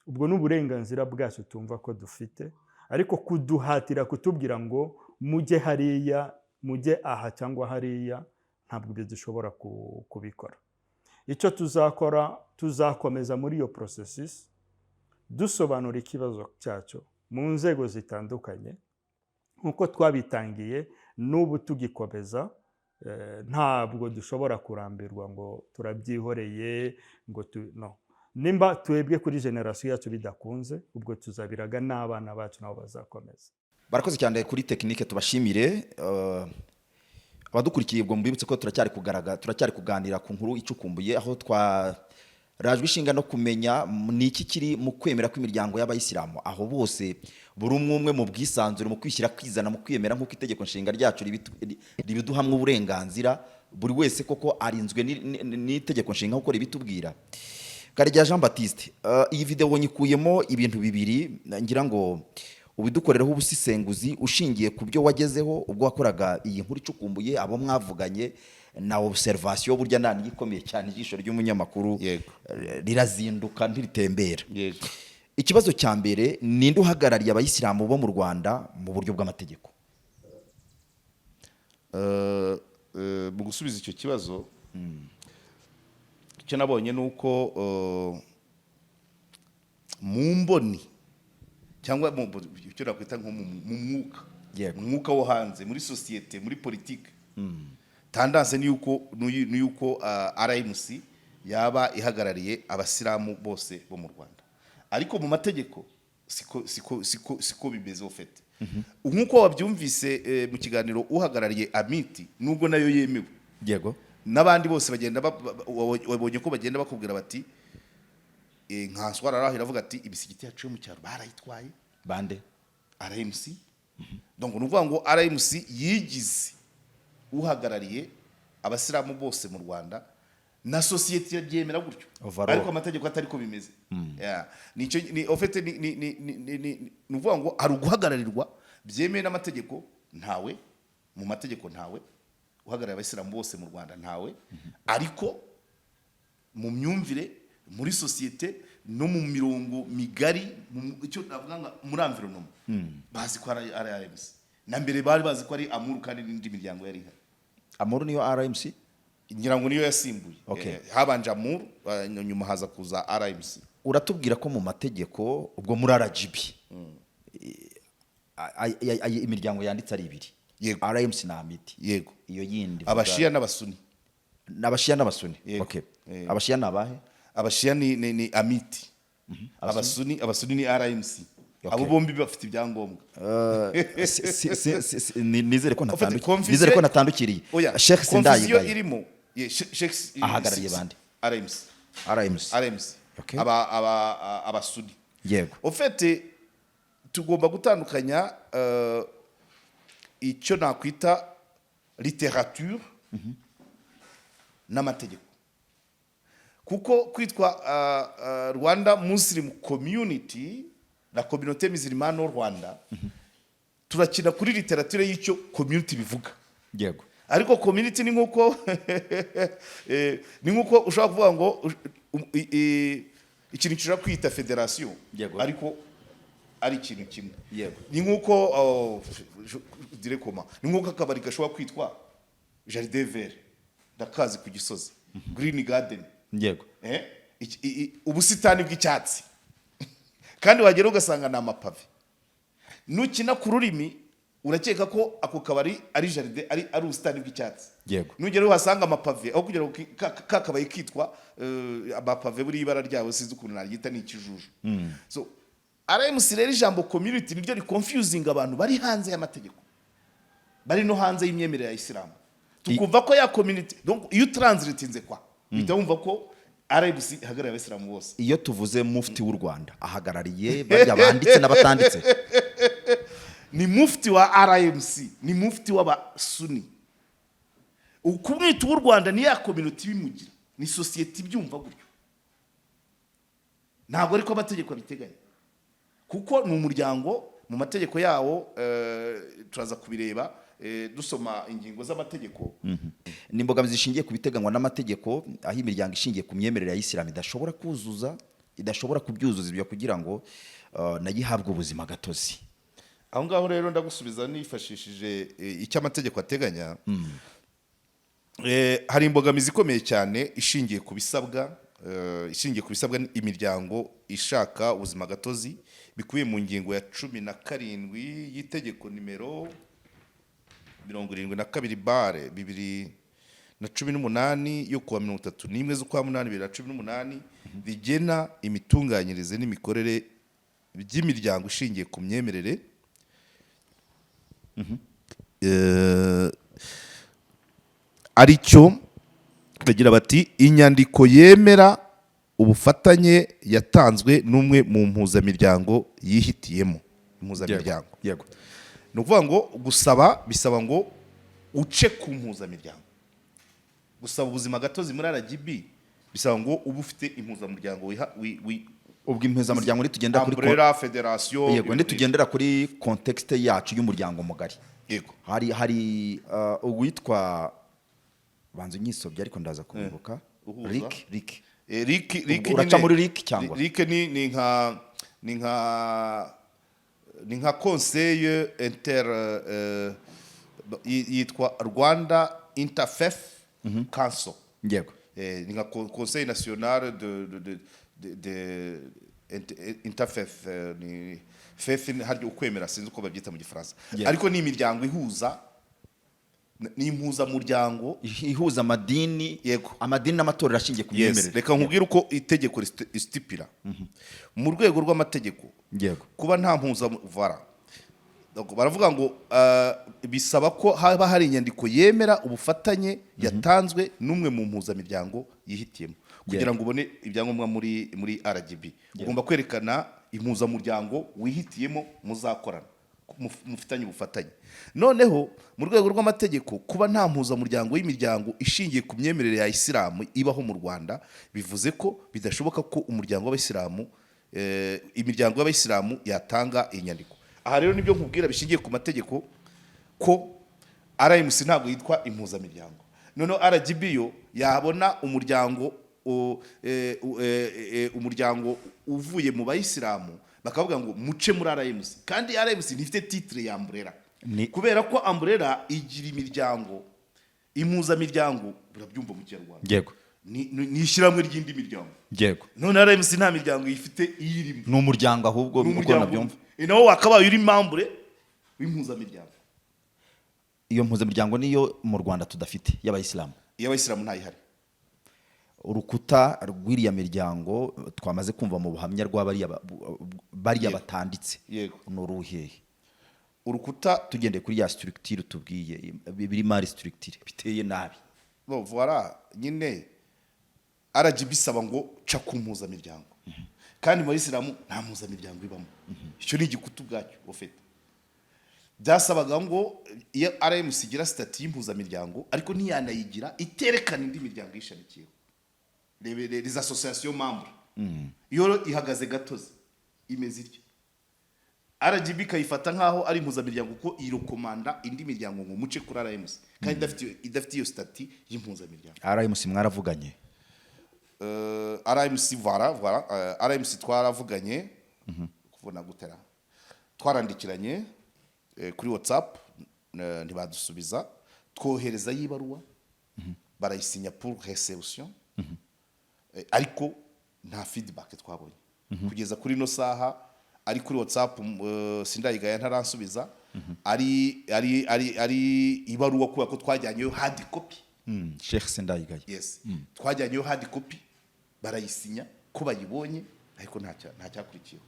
Ubwo n'uburenganzira bwacu tumva ko dufite, ariko kuduhatira kutubwira ngo mujye hariya, mujye aha cyangwa hariya, ntabwo ibyo dushobora kubikora. Icyo tuzakora, tuzakomeza muri iyo processes dusobanura ikibazo cyacu mu nzego zitandukanye nkuko twabitangiye, n'ubu tugikomeza. Ntabwo dushobora kurambirwa ngo turabyihoreye ngo no. Nimba twebwe kuri generasiyo yacu bidakunze, ubwo tuzabiraga n'abana bacu nabo bazakomeza. Barakoze cyane kuri tekinike, tubashimire. Abadukurikiye ubwo mbibutse ko turacyari kuganira ku nkuru icukumbuye, aho twarajwe ishinga no kumenya ni iki kiri mu kwemera kw'imiryango y'abayisilamu, aho bose buri umwe mu bwisanzure, mu kwishyira kwizana, mu kwiyemera nk'uko itegeko nshinga ryacu ribiduhamwe uburenganzira, buri wese koko arinzwe n'itegeko nshinga nk'uko ribitubwira. Karegeya Jean Baptiste, iyi video nyikuyemo ibintu bibiri, ngira ngo ubidukorereho ubusisenguzi ushingiye ku byo wagezeho ubwo wakoraga iyi nkuru icukumbuye, abo mwavuganye na observation. Burya nani gikomeye cyane ijisho ry'umunyamakuru rirazinduka ntiritembera. Ikibazo cya mbere, ninde uhagarariye abayisilamu bo mu Rwanda mu buryo bw'amategeko? Mu gusubiza icyo kibazo, icyo nabonye ni uko mu mboni cyangwa icyo nakwita nko mu mwuka wo hanze, muri sosiyete, muri politike, tendance ni yuko RMC yaba ihagarariye abasilamu bose bo mu Rwanda, ariko mu mategeko siko bimeze ofete. Nkuko wabyumvise mu kiganiro, uhagarariye Amiti nubwo nayo yemewe, yego, n'abandi bose bagenda wabonye ko bagenda bakubwira bati nka Swara araho iravuga ati ibisigiti yacu mu cyaro barayitwaye. Bande? RMC. Donc nuvuga ngo RMC yigize uhagarariye abasilamu bose mu Rwanda, na societe yabyemera gutyo, ariko amategeko atari ko bimeze. Nico ni ofete ni nuvuga ngo ari uguhagararirwa byemeye n'amategeko, ntawe mu mategeko, ntawe uhagarariye abasilamu bose mu Rwanda, ntawe. Ariko mu myumvire, muri societe no mu mirongo migari, icyo navuga muri environnement, bazi ko ari RMC. Na mbere bari bazi ko ari Amuru, kandi n'indi miryango yari ihari. Amuru niyo RMC? Ngira ngo niyo yasimbuye. Habanje Amuru, nyuma haza kuza RMC. Uratubwira ko mu mategeko ubwo muri RGB imiryango yanditse ari ibiri, RMC na Amiti. Yego. Iyo yindi Abashia n'Abasuni. N'Abashia n'Abasuni. Okay. Abashia nabahe? Abashia ni Amiti. Abasuni ni RMC. Abo bombi bafite ibyangombwa. Nizere ko natandukiriye. Sheikh Sindayi irimo. Sheikh ahagarariye bande? RMC. Okay. Abasuni. Yego. Ofete tugomba gutandukanya icyo nakwita literature n'amategeko. Kuko kwitwa Rwanda Muslim Community na Communauté Musulmane au Rwanda, turakina kuri literature y'icyo community bivuga. Yego. Ariko community ni nkuko ushobora kuvuga ngo ikintu kishobora kwita federation, ariko ari ikintu kimwe. Yego. Ni nkuko ni nkuko akabari gashobora kwitwa Jardin Vert, ndakazi ku Gisozi, Green Garden. Yego. Ubusitani bw'icyatsi. Kandi wagera ugasanga na amapave. Nukina ku rurimi urakeka ko ako kabari ari jardin, ari ubusitani bw'icyatsi. Yego. Nugera uhasanga amapave, aho kugira kakabaye kitwa amapave buri ibara ryawo sinzi ukuntu naryita ni ikijuju. So RMC rero ijambo community niryo ri confusing abantu bari hanze y'amategeko, bari no hanze y'imyemerere ya Islam. Tukumva ko ya community, donc iyo translatinze kwa bita wumva ko RMC ihagarariye abasilamu bose. Iyo tuvuze mufti w'u Rwanda ahagarariye bajya banditse n'abatanditse. ni mufti wa RMC, ni mufti w'abasuni. Ukumwita w'u Rwanda ni ya community bimugira, ni society byumva gutyo. Ntabwo ariko amategeko abiteganya, kuko ni umuryango mu mategeko yawo. Turaza kubireba dusoma ingingo z'amategeko. Ni imbogamizi zishingiye ku biteganywa n'amategeko, aho imiryango ishingiye ku myemerere ya Islam idashobora kubyuzuza ibyo kugira ngo nayo ihabwe ubuzima gatozi. Aho ngaho rero ndagusubiza nifashishije icyo amategeko ateganya. Hari imbogamizi ikomeye cyane ishingiye ku bisabwa imiryango ishaka ubuzima gatozi bikubiye mu ngingo ya 17 y'itegeko nimero 72/2018 yo kuwa 31 z'ukwa 8 2018 rigena imitunganyirize n'imikorere by'imiryango ishingiye ku myemerere. Aricyo bagira bati inyandiko yemera ubufatanye yatanzwe n'umwe mu mpuzamiryango yihitiyemo. Impuzamiryango Yego. ni ukuvuga ngo gusaba bisaba ngo uce ku mpuzamiryango. Gusaba ubuzima gatozi muri RGB bisaba ngo uba ufite impuzamuryango Ubwo impuzamuryango nitugendera kuri umbrella federation. Yego, nitugendera kuri context yacu y'umuryango mugari. Yego. Hari uwitwa banze nyisobye ariko ndaza kubibuka. Rick uraca muri Rick cyangwa Rick ni nka conseil yitwa Rwanda Interfaith Council. Yego. Ni nka conseil national de interfaith, ni faith hari ukwemera sinzi uko babyita mu Gifaransa. Ariko ni imiryango ihuza, ni impuzamuryango ihuza amadini. Yego. Amadini n'amatorero ashingiye ku myemerere. Reka nkubwire uko itegeko istipira mu rwego rw'amategeko. Yego. Kuba nta mpuzamvara baravuga ngo bisaba ko haba hari inyandiko yemera ubufatanye yatanzwe n'umwe mu mpuzamiryango yihitiyemo kugira ngo ubone ibyangombwa muri RGB. Ugomba kwerekana impuzamuryango wihitiyemo muzakorana mufitanye ubufatanye. Noneho mu rwego rw'amategeko kuba nta mpuzamuryango y'imiryango ishingiye ku myemerere ya Islam ibaho mu Rwanda bivuze ko bidashoboka ko umuryango w'Abayisilamu imiryango y'Abayisilamu yatanga inyandiko. Aha rero nibyo nkubwira bishingiye ku mategeko ko RMC ntabwo yitwa impuzamiryango. Noneho RGB yo yabona umuryango uvuye mu Bayisilamu bakavuga ngo muce muri RMC, kandi RMC ntifite titre ya umbrella kubera ko umbrella igira imiryango impuzamiryango. Burabyumva mu Kinyarwanda. Yego. Ni ishyirahamwe ry'indi miryango. Yego. None RMC nta miryango ifite iyirimo. Ni umuryango ahubwo uko nabyumva. Nawo wakabaye uri membre w'impuzamiryango. Iyo mpuzamiryango niyo mu Rwanda tudafite y'Abayisilamu. Iy'Abayisilamu ntayihari. Urukuta rw'iriya miryango twamaze kumva mu buhamya bariya batanditse. Yego. N'uruhehe. Urukuta tugendeye kuri ya structure tubwiye biri mari structure biteye nabi. Voilà nyine RGB saba ngo ca ku mpuzamiryango. Kandi mu Bayisilamu nta mpuzamiryango ibamo. Icyo ni igikutu bwacyo ofete. Byasabaga ngo iyo RMC igira statut y'impuzamiryango ariko ntiyanayigira iterekana indi miryango yishamikiyeho. Les associations membres. Iyo ihagaze gatozi imeze ityo. RGB kayifata nkaho ari impuzamiryango kuko irokomanda indi miryango ngo muce kuri RMC kandi idafite iyo statut y'impuzamiryango. RMC mwaravuganye? RMC voilà RMC twaravuganye kuvuna gutera twarandikiranye kuri WhatsApp ntibadusubiza, twohereza yibaruwa barayisinya pour réception ariko nta feedback twabonye kugeza kuri no saha. Ari kuri WhatsApp sindayigaya ntaransubiza, ari ibaruwa kuba ko twajyanyeyo hard copy. Sheikh Sindayigaya. Yes. Twajyanyeyo hard copy barayisinya ko bayibonye ariko nta cyakurikiyeho.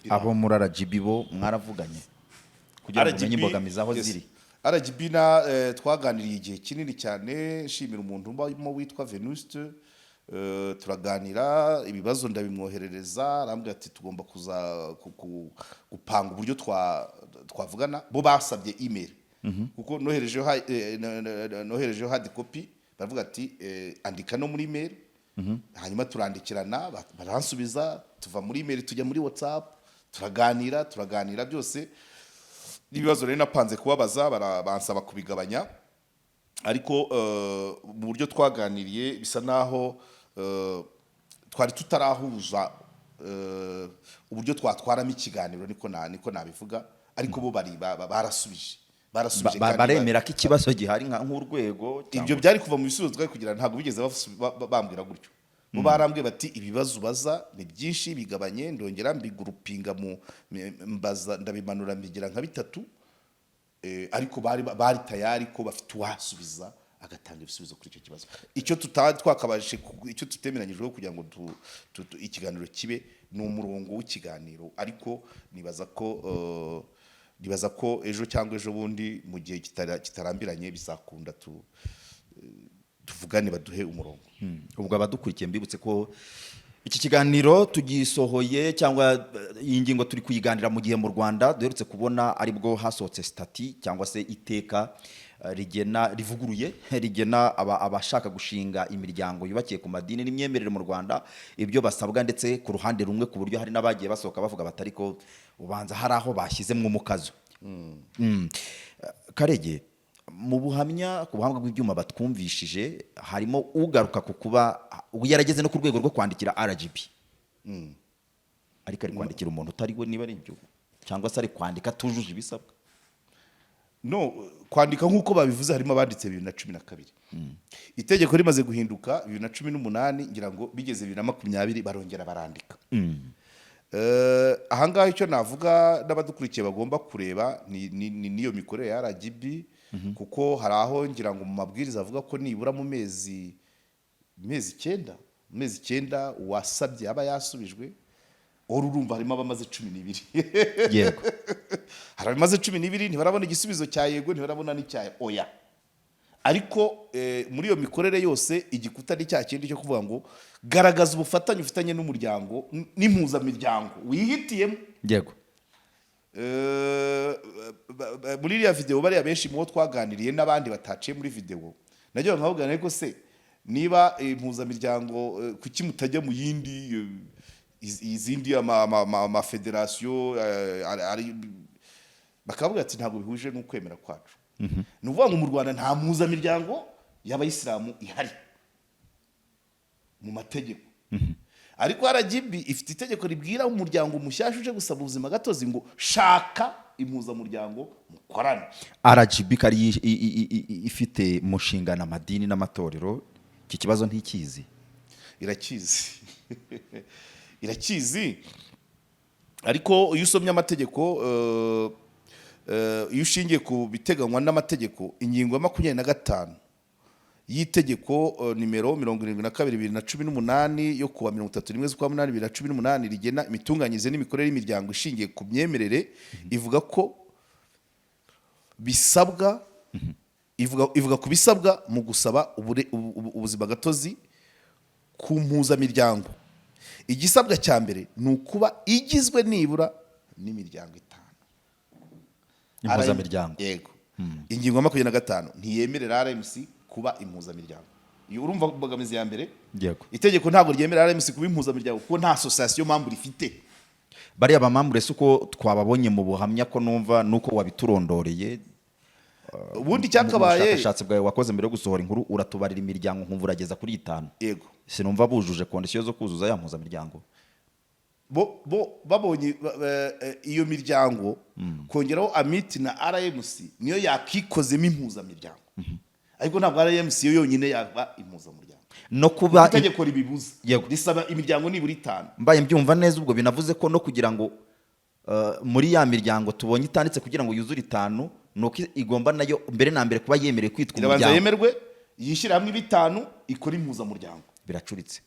Abo muri RGB bo mwaravuganye kugira ngo umenye imbogamizi aho ziri? RGB twaganiriye igihe kinini cyane, nshimira umuntu mo witwa Venuste turaganira ibibazo ndabimwoherereza, arambwira ati tugomba kuza gupanga uburyo twavugana. Bo basabye email kuko noherejeho hard copy, baravuga ati andika no muri email. Hanyuma turandikirana, baransubiza, tuva muri email tujya muri WhatsApp, turaganira byose. Ibibazo rero napanze kubabaza, bansaba kubigabanya, ariko mu buryo twaganiriye bisa naho twari tutarahuza uburyo twatwaramo ikiganiro, niko nabivuga, ariko bo barasubije baremera ko ikibazo gihari nk'urwego. Ibyo byari kuva mu bisubizo twari kugira, ntabwo bigeze bambwira gutyo. Bo barambwiye bati ibibazo ubaza ni byinshi, bigabanye, ndongera mbigurupinga mbaza, ndabimanura mbigira nka 3, ariko bari tayari ko bafite uwasubiza agatanga ibisubizo kuri icyo kibazo. Icyo twakabashe, icyo tutemeranyijweho kugira ngo ikiganiro kibe ni umurongo w'ikiganiro, ariko nibaza ko ejo cyangwa ejo bundi mu gihe kitarambiranye bizakunda tuvugane, baduhe umurongo. Ubwo abadukurikiye mbibutse ko iki kiganiro tugisohoye, cyangwa iyi ngingo turi kuyiganira mu gihe mu Rwanda duherutse kubona aribwo hasohotse stati cyangwa se iteka rivuguruye rigena abashaka gushinga imiryango yubakiye ku madini n'imyemerere mu Rwanda, ibyo basabwa, ndetse ku ruhande rumwe ku buryo hari n'abagiye basohoka bavuga batari ko ubanza hari aho bashyizemo umukazo. Karege, mu buhamya, ku buhanga bw'ibyuma batwumvishije, harimo ugaruka ku kuba yarageze no ku rwego rwo kwandikira RGB, ariko ari kwandikira umuntu utari we, niba ari ibyo, cyangwa se ari kwandika atujuje ibisabwa. No, kwandika nk'uko babivuze harimo abanditse 2012. Itegeko rimaze guhinduka 2018, ngira ngo bigeze 2020 barongera barandika. Ahangaha icyo navuga n'abadukurikiye bagomba kureba niyo mikorere ya RGB, kuko hari aho ngira ngo mu mabwiriza avuga ko nibura mu mezi 9 wasabye aba yasubijwe. Urumva harimo abamaze 12. Yego. Hari abamaze 12 ntibarabona igisubizo cya yego, ntibarabona n'icya oya. Ariko muri iyo mikorere yose igikuta ni cya kindi cyo kuvuga ngo garagaza ubufatanye ufitanye n'umuryango n'impuzamiryango wihitiyemo. Yego. Muri iriya video bariya benshi mu bo twaganiriye n'abandi bataciye muri video, najya nkabugana ariko se niba impuzamiryango kuki mutajya mu yindi izindi ama federation bakavuga ati ntabwo bihuje n'ukwemera kwacu. Nuvuga ngo mu Rwanda nta mpuzamiryango y'abayisilamu ihari mu mategeko, ariko RGB ifite itegeko ribwira umuryango mushyashya uje gusaba ubuzima gatozi ngo shaka impuzamuryango mukorana. RGB kari ifite mushingana amadini n'amatorero, iki kibazo ntikizi? Irakizi, ariko iyo usomye amategeko, iyo ushingiye ku biteganywa n'amategeko, ingingo ya 25 y'itegeko nimero 72/2018 yo kuwa 31/8/2018 rigena imitunganyirize n'imikorere y'imiryanggo ishingiye ku myemerere, ivuga ko bisabwa, ivuga ku bisabwa mu gusaba ubuzima gatozi ku mpuzamiryango. Igisabwa cya mbere ni ukuba igizwe nibura n'imiryango 5. Impuzamiryango. Yego. Ingingo ya 25 ntiyemerera RMC kuba impuzamiryango. Iyo urumva mbogamizi ya mbere. Yego. Itegeko ntabwo ryemerera RMC kuba impuzamiryango kuko nta association membre ifite. Bariya bamambure suko twababonye mu buhamya ko numva nuko wabiturondoreye. Ubundi cyakabaye ubushakashatsi bwawe wakoze mbere yo gusohora inkuru uratubarira imiryango nkumva urageza kuri 5. Yego. Sinumva bujuje condition zo kuzuza ya mpuzamiryango. Babonye iyo miryango kongeraho Amit na RMC niyo yakikozemo impuzamiryango. Ariko ntabwo RMC yo yonyine yaba impuzamuryango. No kuba itegeko ribibuza. Risaba imiryango nibura 5. Mbaye mbyumva neza, ubwo binavuze ko no kugira ngo muri ya miryango tubonye itanditse kugira ngo yuzure 5, nuko igomba nayo mbere na mbere kuba yemerewe kwitwa umuryango. Irabanza yemerwe, yishyira hamwe 5 ikora impuzamuryango. Biracuritse.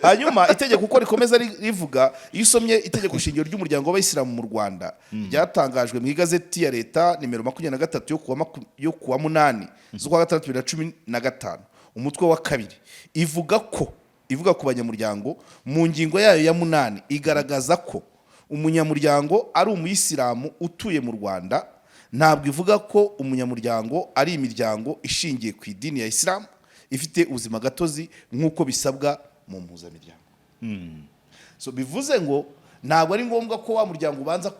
Hanyuma itegeko uko rikomeza rivuga, iyo usomye itegeko shingiro ry'umuryango w'abayisilamu mu Rwanda ryatangajwe mu igazeti ya leta nimero 23 yo kuwa 8 z'ukwa 6 2015, umutwe wa 2 ivuga ku banyamuryango mu ngingo yayo ya 8 igaragaza ko umunyamuryango ari umuyisilamu utuye mu Rwanda. Ntabwo ivuga ko umunyamuryango ari imiryango ishingiye ku idini ya Islam ifite ubuzima gatozi nk'uko bisabwa mu mpuzamiryango. So bivuze ngo ntabwo ari ngombwa ko wa muryango ubanza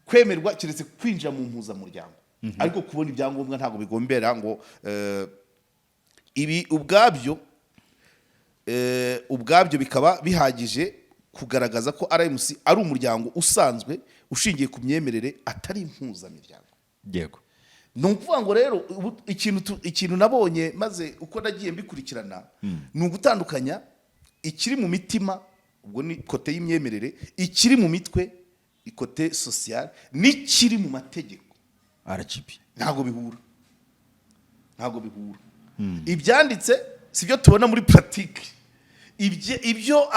kwemerwa kiretse kwinjira mu mpuzamuryango. Ariko kubona ibyangombwa ntabwo bigombera ngo ibi ubwabyo bikaba bihagije kugaragaza ko RMC ari umuryango usanzwe ushingiye ku myemerere atari impuzamiryango. Yego. Ni ukuvuga ngo rero ikintu nabonye maze uko nagiye mbikurikirana ni ugutandukanya ikiri mu mitima, ubwo ni kote y'imyemerere, ikiri mu mitwe ikote social, n'ikiri mu mategeko RGB. ntabwo bihura. Ibyanditse sibyo tubona muri pratique. Ibyo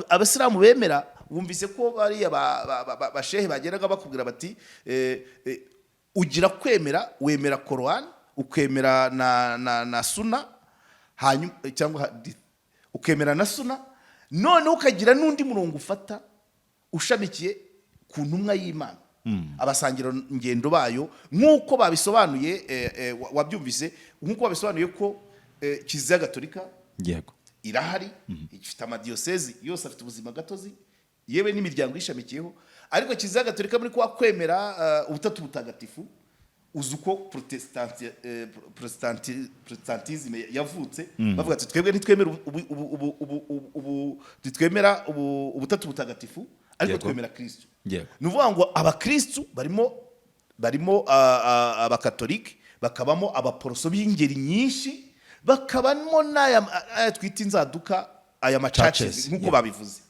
abasilamu bemera, wumvise ko bari abashehe bageraga bakubwira bati ugira kwemera, wemera Quran, ukemera na Sunna, hanyuma cyangwa ukemera na Sunna, none ukagira n'undi murongo ufata ushamikiye ku ntumwa y'Imana. Abasangira ngendo bayo nk'uko babisobanuye, wabyumvise nk'uko babisobanuye ko Kiliziya Gatolika yego irahari, ifite amadiyosezi yose afite ubuzima gatozi, yewe n'imiryango ishamikiyeho. Ariko Kiliziya Gatolika muri kwa kwemera ubutatu butagatifu, uzi uko protestantisme yavutse, bavuga ati twebwe ntitwemera ubutatu butagatifu, ariko twemera Kristo. Ni ukuvuga ngo abakristu barimo abakatolike, bakabamo abaporoso b'ingeri nyinshi, bakabamo n'aya twita inzaduka, aya macaces nk'uko babivuze.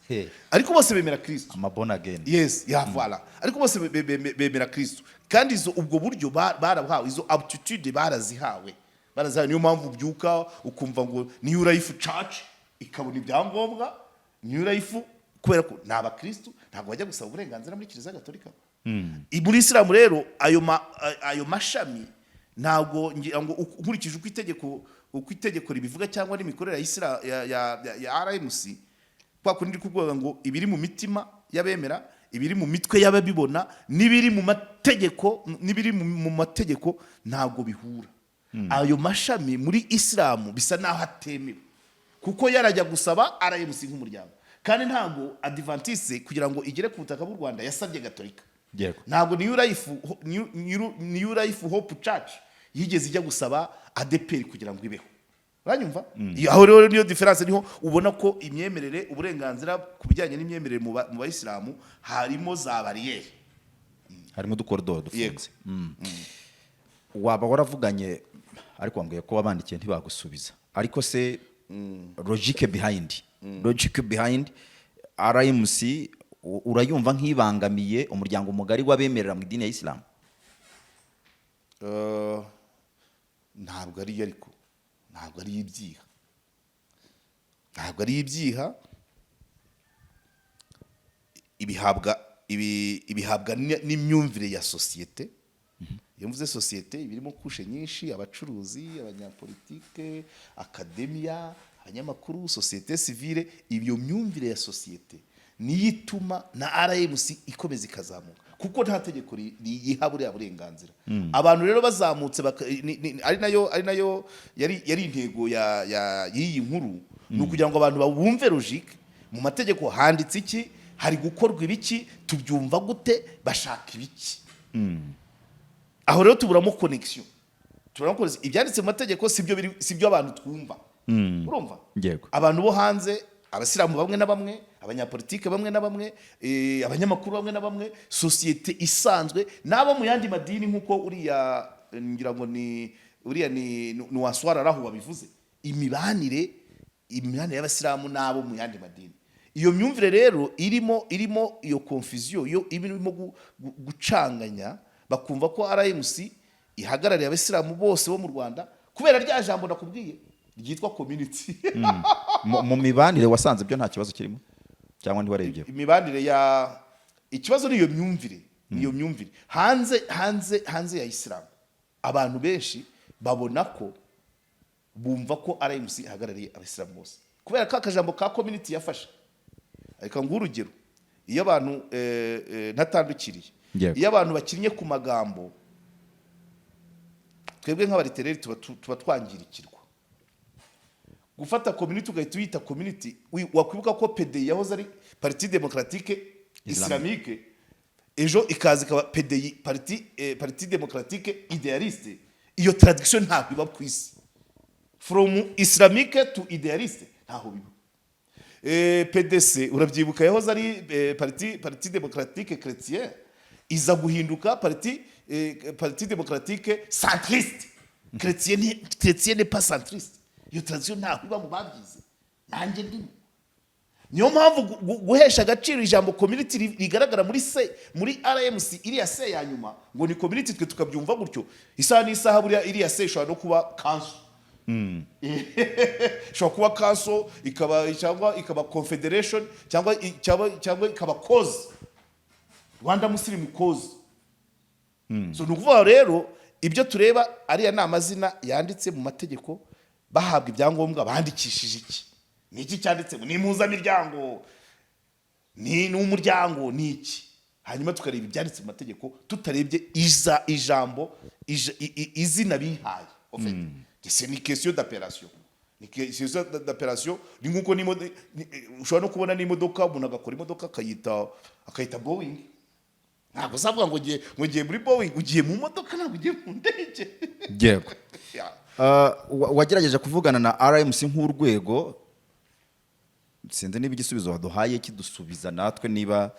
Ariko bose bemera Kristo, amabona again. Yes, voilà. Ariko bose bemera Kristo, kandi ubwo buryo barahawe, izo aptitude barazihawe. Niyo mpamvu byuka ukumva ngo New Life Church ikabona ibyangombwa, New Life, kubera ko ni abakristo, ntabwo bajya gusaba uburenganzira muri Kiliziya Gatolika. Muri Islam rero ayo mashami ntabwo nkurikije uko itegeko ribivuga cyangwa n'imikorere ya RMC, kwa kundi kuvuga ngo ibiri mu mitima y'abemera, ibiri mu mitwe y'ababibona, n'ibiri mu mategeko ntabwo bihura. Ayo mashami muri Islam bisa naho atemewe, kuko yarajya gusaba RMC nk'umuryango, kandi ntabwo Adventiste kugira ngo igere ku butaka bw'u Rwanda yasabye Gatolika. Ntabwo New Life Hope Church yigeze ijya gusaba ADEPR kugira ngo ibeho. Uranyumva? Aho rero niyo difference, niho ubona ko imyemerere, uburenganzira ku bijyanye n'imyemerere mu Bayisilamu harimo za barriere, harimo dukoridoro dufunze. Waba waravuganye, ariko wambwiye ko wabandikiye ntibagusubiza, ariko se logique behind RMC urayumva nk'ibangamiye umuryango mugari w'abemerera mu idini ya Islam? Ntabwo ari ibyiha, ibihabwa n'imyumvire ya sosiyete. Iyo mvuze sosiyete ibirimo kushe nyinshi, abacuruzi, abanyapolitike, akademiya, abanyamakuru, sosiyete civile. Iyo myumvire ya sosiyete niyo ituma na RMC ikomeza ikazamuka, kuko nta tegeko riyiha buriya burenganzira. Abantu rero bazamutse, ari nayo yari intego y'iyi nkuru, ni ukugira ngo abantu bumve logique mu mategeko handitse iki, hari gukorwa ibiki, tubyumva gute, bashaka ibiki. Aho rero tuburamo connection, ibyanditse mu mategeko sibyo abantu twumva. Urumva? Abantu bo hanze, abasilamu bamwe na bamwe, abanyapolitike bamwe na bamwe, abanyamakuru bamwe na bamwe, sosiyete isanzwe, n'abo mu yandi madini, nk'uko uriya ngira ngo ni waswara raho wabivuze, imibanire y'abasilamu n'abo mu yandi madini. Iyo myumvire rero irimo iyo confusion, yo irimo gucanganya, bakumva ko RMC ihagarariye abasilamu bose bo mu Rwanda, kubera rya jambo nakubwiye ryitwa community. Mu mibanire wasanze byo nta kibazo kirimo, cyangwa ntiwarebye? Imibanire ikibazo niyo myumvire, hanze ya Islam abantu benshi babona ko bumva ko RMC ihagarariye abasilamu bose kubera ko akajambo ka community yafashe. Reka nguhe urugero, iyo abantu ntatandukiriye, iyo abantu bakinnye ku magambo, twebwe nk'abaritereri tuba twangirikirwa. Gufata community ugahita uyita community, wakwibuka ko PDI yahoze ari Parti Démocratique Islamique, ejo ikaza ikaba PDI, Parti Démocratique Idéaliste. Iyo traduction ntabwo iba ku isi, from Islamique to Idéaliste ntaho biba. PDC urabyibuka yahoze ari Parti Démocratique Chrétien, iza guhinduka Parti Démocratique Centriste. Chrétien n'est pas centriste. Iyo traduction ntabwo iba mu babyize, nanjye ndimo. Niyo mpamvu guhesha agaciro ijambo community rigaragara muri RMC iriya se ya nyuma ngo ni community, twe tukabyumva gutyo. Isaha n'isaha buriya iriya se ishobora no kuba council, ishobora kuba council ikaba confederation cyangwa ikaba cause, Rwanda Muslim cause. So nukuvuga rero ibyo tureba ariya ni amazina yanditse mu mategeko, bahabwa ibyangombwa bandikishije iki, ni iki cyanditse, ni impuzamiryango, ni umuryango, ni iki. Hanyuma tukareba ibyanditse mu mategeko tutarebye ijambo izina bihaye. En fait, c'est une question d'appellation. Ni question d'appellation, ni nkuko ushobora no kubona n'imodoka, umuntu agakora imodoka akayita Boeing. Ntabwo uzavuga ngo ngiye muri Boeing, ugiye mu modoka, ntabwo ugiye mu ndege. Yego. Wagerageje kuvugana na RMC nk'urwego, sinzi niba igisubizo waduhaye kidusubiza natwe niba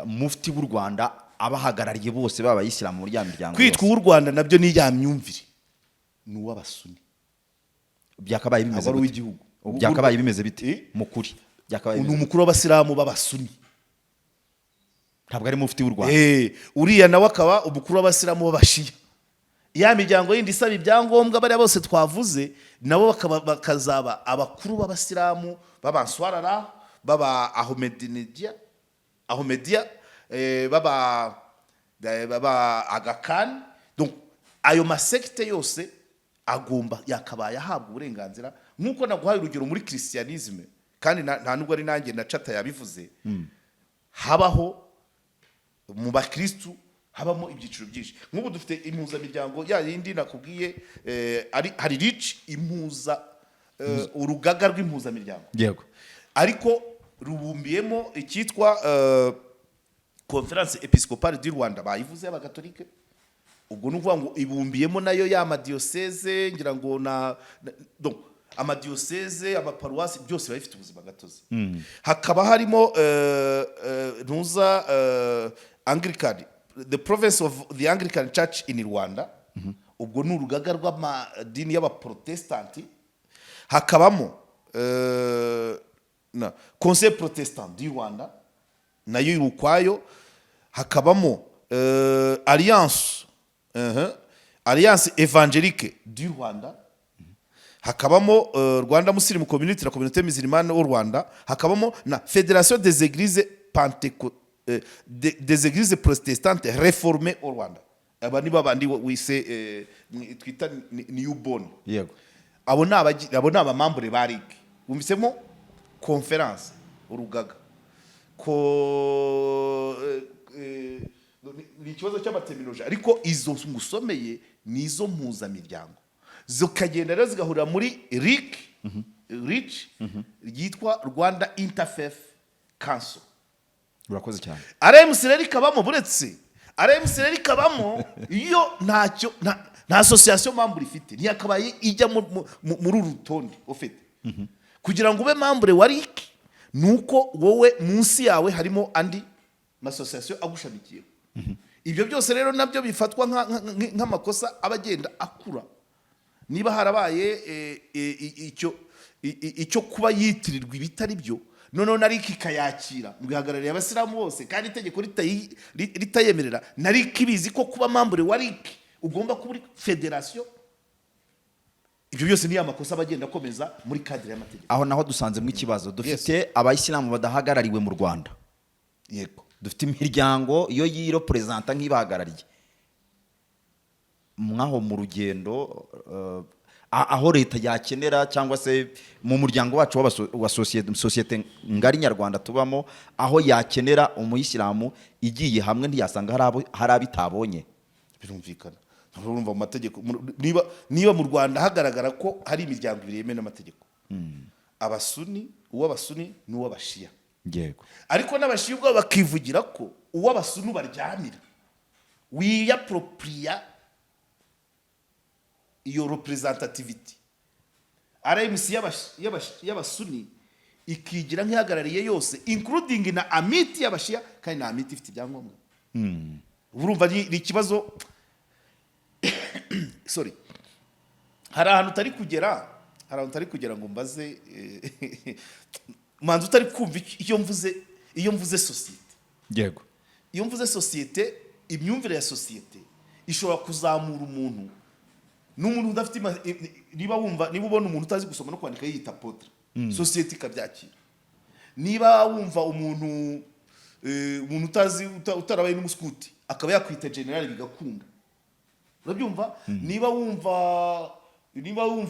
mufti w'u Rwanda abahagarariye bose b'abayisilamu muri ya miryango. Kwitwa w'u Rwanda nabyo ni ya myumvire, ni uw'abasuni. Byakabaye bimeze w'igihugu. Byakabaye bimeze bite mukuri? Byakabaye ni umukuru w'abasilamu b'abasuni, ntabwo ari mufti w'u Rwanda. Uriya nawe akaba umukuru w'abasilamu b'abashiya. Ya miryango yindi isaba ibyangombwa bariya bose twavuze nabo bakazaba abakuru b'abasilamu b'abanswarara, baba Ahmediya, baba Agakan. Donc ayo masekte yose agomba yakabaye ahabwa uburenganzira, nkuko naguhaye urugero muri Christianisme, kandi nta nubwo ari nanjye na Chata yabivuze. Habaho mu bakristu habamo ibyiciro byinshi. Nk'ubu dufite impuzamiryango ya yindi nakubwiye, hari rich impuza urugaga rw'impuzamiryango. Yego. Ariko rubumbiyemo icyitwa Conference Episcopale du Rwanda, bayivuze y'abakatolike. Ubwo nuvuga ngo ibumbiyemo nayo ya madiocese, ngira ngo donc amadiocese, amaparuwasi byose bayifite ubuzima gatozi. Hakaba harimo Anglican, the province of the Anglican Church in Rwanda. Ubwo ni urugaga rw'amadini y'abaprotestanti. Hakabamo Conseil Protestant du Rwanda nayo irukwayo. Hakabamo Alliance Évangélique du Rwanda. Hakabamo Rwanda Muslim Community, la communauté musulmane au Rwanda. Hakabamo na Fédération des églises des églises protestantes réformées au Rwanda. Aba ni babandi wise twita newborn. Yego. Abo ni abamambure ba RIC. Bumvisemo conference urugaga ko ni ikibazo cy'amaterminology, ariko izo ngusomeye nizo mpuzamiryango zikagenda rero zigahurira muri RIC, ryitwa Rwanda Interfaith Council. Urakoze cyane. RMC rero ikabamo, buretse RMC rero ikabamo iyo ntacyo nta association membre ifite, ntiyakabaye ijya muri uru rutonde ufite. Kugira ngo ube membre wa RIC nuko wowe munsi yawe harimo andi association agushamikiye. Ibyo byose rero nabyo bifatwa nk'amakosa abagenda akura. Niba harabaye icyo kuba yitirirwa ibitari byo, noneho na RIC ikayakira ngo ihagarariye abasilamu bose, kandi itegeko ritayemerera, na RIC ibizi ko kuba membre wa RIC ugomba kuba uri federation. Ibyo byose ni amakosa abagenda akomeza muri cadre y'amategeko. Aho naho dusanze mu ikibazo dufite abayisilamu badahagarariwe mu Rwanda. Yego. Dufite imiryango iyo yiro presenta nk'ibahagarariye mwaho mu rugendo aho leta yakenera cyangwa se mu muryango wacu wa sosiyete ngari nyarwanda tubamo, aho yakenera umuyisilamu igiye hamwe ntiyasanga hari abitabonye? Birumvikana. Urumva mu mategeko, niba mu Rwanda hagaragara ko hari imiryango ibiri yemewe n'amategeko, abasuni, uw'abasuni n'uw'abashiya. Yego. Ariko n'abashiya ubwo bakivugira ko uw'abasuni baryamira, wiyapropriya iyo representativity. RMC y'abasuni ikigira nk'ihagarariye yose including na amiti y'abashiya, kandi na amiti ifite ibyangombwa. Urumva ni ikibazo. Sorry, hari ahantu utari kugera ngo mbaze manzi utari kumva iyo mvuze sosiyete. Yego. Iyo mvuze sosiyete, imyumvire ya sosiyete ishobora kuzamura umuntu n'umuntu udafite niba ubona umuntu utazi gusoma no kwandika yita potre, sosiyete ikabyakira. Niba wumva umuntu utazi utarabaye n'umuskuti akaba yakwita general bigakunda, urabyumva? Niba wumva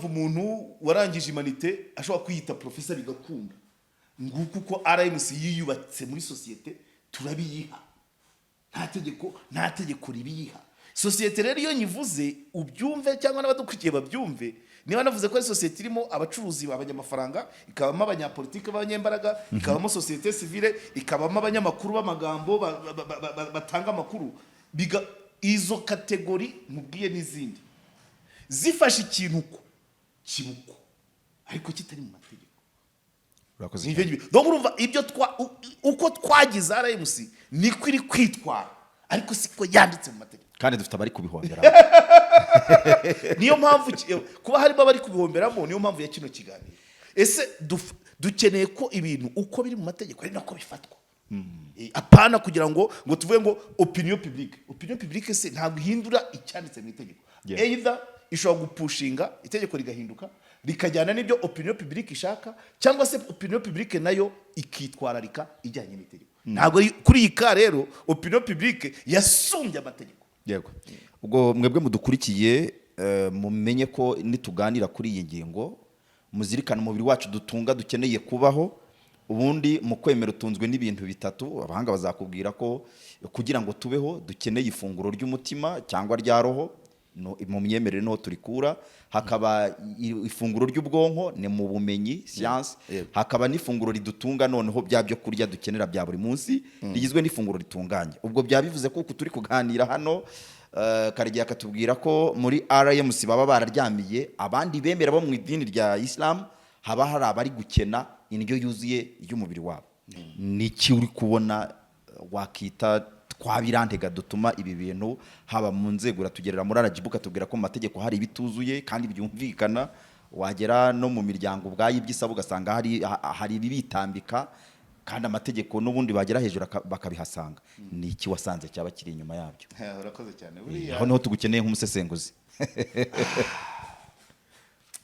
umuntu warangije humanité ashobora kwiyita professeur bigakunda. Nguko uko RMC yiyubatse muri sosiyete, turabiyiha. Nta tegeko ribiyiha. Sosiyete rero iyo nyivuze ubyumve cyangwa n'abadukurikiye babyumve, niba navuze ko ari sosiyete irimo abacuruzi b'abanyamafaranga, ikabamo abanyapolitike b'abanyembaraga, ikabamo sosiyete civile, ikabamo abanyamakuru b'amagambo batanga amakuru, izo kategori mubwiye n'izindi zifashe ikintu uko kibuko ariko kitari mu mategeko. Donc urumva ibyo uko twagize RMC niko iri kwitwara, ariko siko yanditse mu mategeko, kandi dufite abari kubihomberamo. Niyo mpamvu kuba harimo abari kubihomberamo, niyo mpamvu ya kino kiganiro. Ese dukeneye ko ibintu uko biri mu mategeko ari nako bifatwa. Apana kugira ngo tuvuge ngo opinion publique se ntabwo ihindura icyanditse mu itegeko. Either ishobora gupushinga itegeko rigahinduka rikajyana n'ibyo opinion publique ishaka, cyangwa se opinion publique nayo ikitwararika ijyanye n'itegeko. Ntabwo kuri iyi ka rero opinion publique yasumbye amategeko. Yego. Ubwo mwebwe mudukurikiye mumenye ko nituganira kuri iyi ngingo muzirikana umubiri wacu dutunga dukeneye kubaho. Ubundi mu kwemera utunzwe n'ibintu bitatu, abahanga bazakubwira ko kugira ngo tubeho dukeneye ifunguro ry'umutima cyangwa rya roho, mu myemerere no turikura. Hakaba ifunguro ry'ubwonko, ni mu bumenyi science. Hakaba n'ifunguro ridutunga noneho bya byo kurya dukenera bya buri munsi, rigizwe n'ifunguro ritunganye. Ubwo byabivuze ko turi kuganira hano, Karegeya akatubwira ko muri RMC baba bararyamiye abandi bemera bo mu idini rya Islam, haba hari abari gukena indyo yuzuye y'umubiri wabo. Niki uri kubona wakita twabirantega dutuma ibi bintu haba mu nzego ratugerera muri arajibuka tubwira ko mu mategeko hari ibituzuye kandi byumvikana, wagera no mu miryango ubwayi by'isaba ugasanga hari ibibitambika kandi amategeko n'ubundi bagera hejuru bakabihasanga. Niki wasanze cyaba kiri inyuma yabyo? Urakoze cyane. Buriya aho niho tugukeneye nk'umusesenguzi.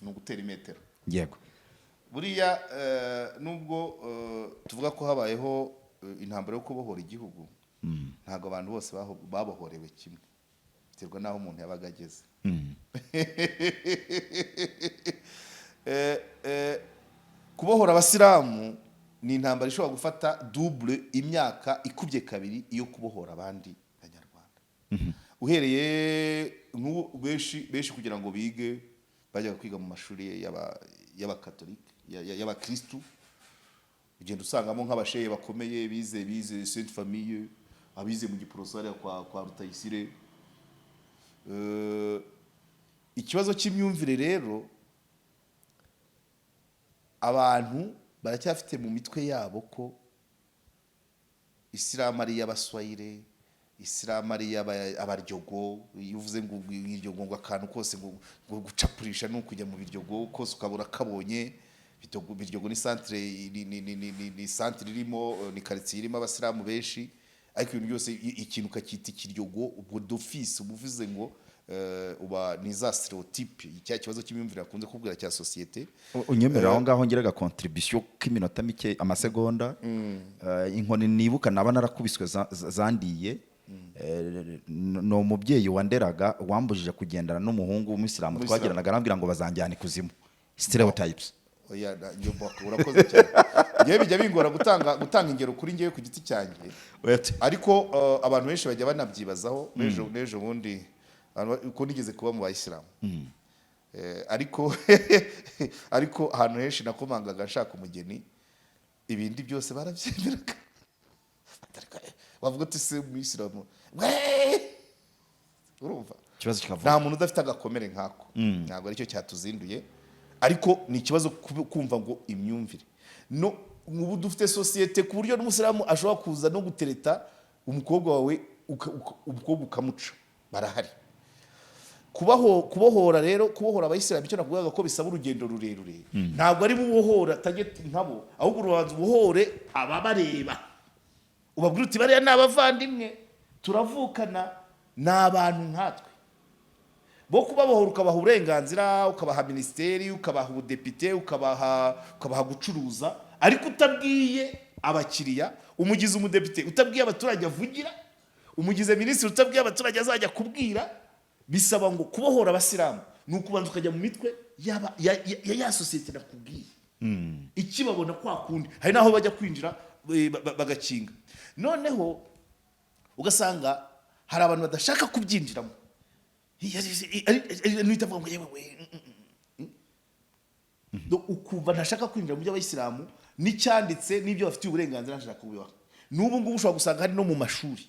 ni ugutera imetero. Yego. Buriya nubwo tuvuga ko habayeho intambara yo kubohora igihugu, ntabwo abantu bose babohorewe kimwe, biterwa n'aho umuntu yabaga ageze. Kubohora abasilamu ni intambara ishobora gufata double imyaka ikubye kabiri iyo kubohora abandi banyarwanda. Uhereye benshi kugira ngo bige bajyaga kwiga mu mashuri y'abakatolika y'abakristu, ugenda usangamo nk'abashehe bakomeye bize Sainte Famille, abize mu Giporosari kwa Rutayisire. Ikibazo cy'imyumvire rero abantu baracyafite mu mitwe yabo ko Islam ari y'abaswayire, Islam ari abaryogo. Iyo uvuze ngo iryogo ngo akantu kose ngo gucapurisha no kujya mu biryogo kose ukabura kabonye. Biryogo ni centre ni centre irimo ni quartier irimo abasilamu benshi, ariko ibintu byose ikintu kakita ikiryogo ubwo d'office ubuvuze ngo uba ni za stereotype. Icya kibazo cy'imyumvire akunze kubwira cya societe. Unyemerera aho ngaho ngiraga contribution k'iminota mike amasegonda. Inkoni nibuka naba narakubiswe zandiye ni umubyeyi wanderaga wambujije kugendana n'umuhungu w'umuyisilamu twageranaga arambwira ngo bazanjyana ikuzimu. Stereotypes. Oya, urakoze cyane. Ngewe bijya bingora gutanga ingero kuri ngewe ku giti cyanjye, ariko abantu benshi bajya banabyibazaho. N'ejo bundi uko nigeze kuba mu bayisilamu, ariko ahantu henshi nakomangaga nshaka umugeni, ibindi byose barabyemeraga. Bavuga ati se umuyisilamu, urumva Ikibazo kikavuga. nta muntu udafite agakomere nkako, ntabwo aricyo cyatuzinduye, ariko ni ikibazo kumva ngo imyumvire no ubu dufite societe ku buryo n'umusilamu ashobora kuza no gutereta umukobwa wawe umukobwa ukamuca. Barahari kubohora rero, kubohora abayisilamu icyo nakuvuga ko bisaba urugendo rurerure. Ntabwo ari bubohora target nkabo, ahubwo urubanza ubohore ababareba, ubabwira uti bariya ni abavandimwe turavukana, ni abantu nkatwe. Bo kubabohora ukabaha uburenganzira, ukabaha ministeri, ukabaha ubudepite, ukabaha gucuruza, ariko utabwiye abakiriya, umugize umudepite utabwiye abaturage avugira, umugize minisitiri utabwiye abaturage azajya kubwira. Bisaba ngo kubohora abasilamu ni ukubanza ukajya mu mitwe ya sosiyete nakubwiye, ikibabona kwa kundi. Hari naho bajya kwinjira bagakinga, noneho ugasanga hari abantu badashaka kubyinjiramo. Ukumva ntashaka kwinjira mu by'abayisilamu, n'icyanditse n'ibyo bafitiye uburenganzira ntashaka kubibaha. N'ubu ngubu ushobora gusanga hari no mu mashuri,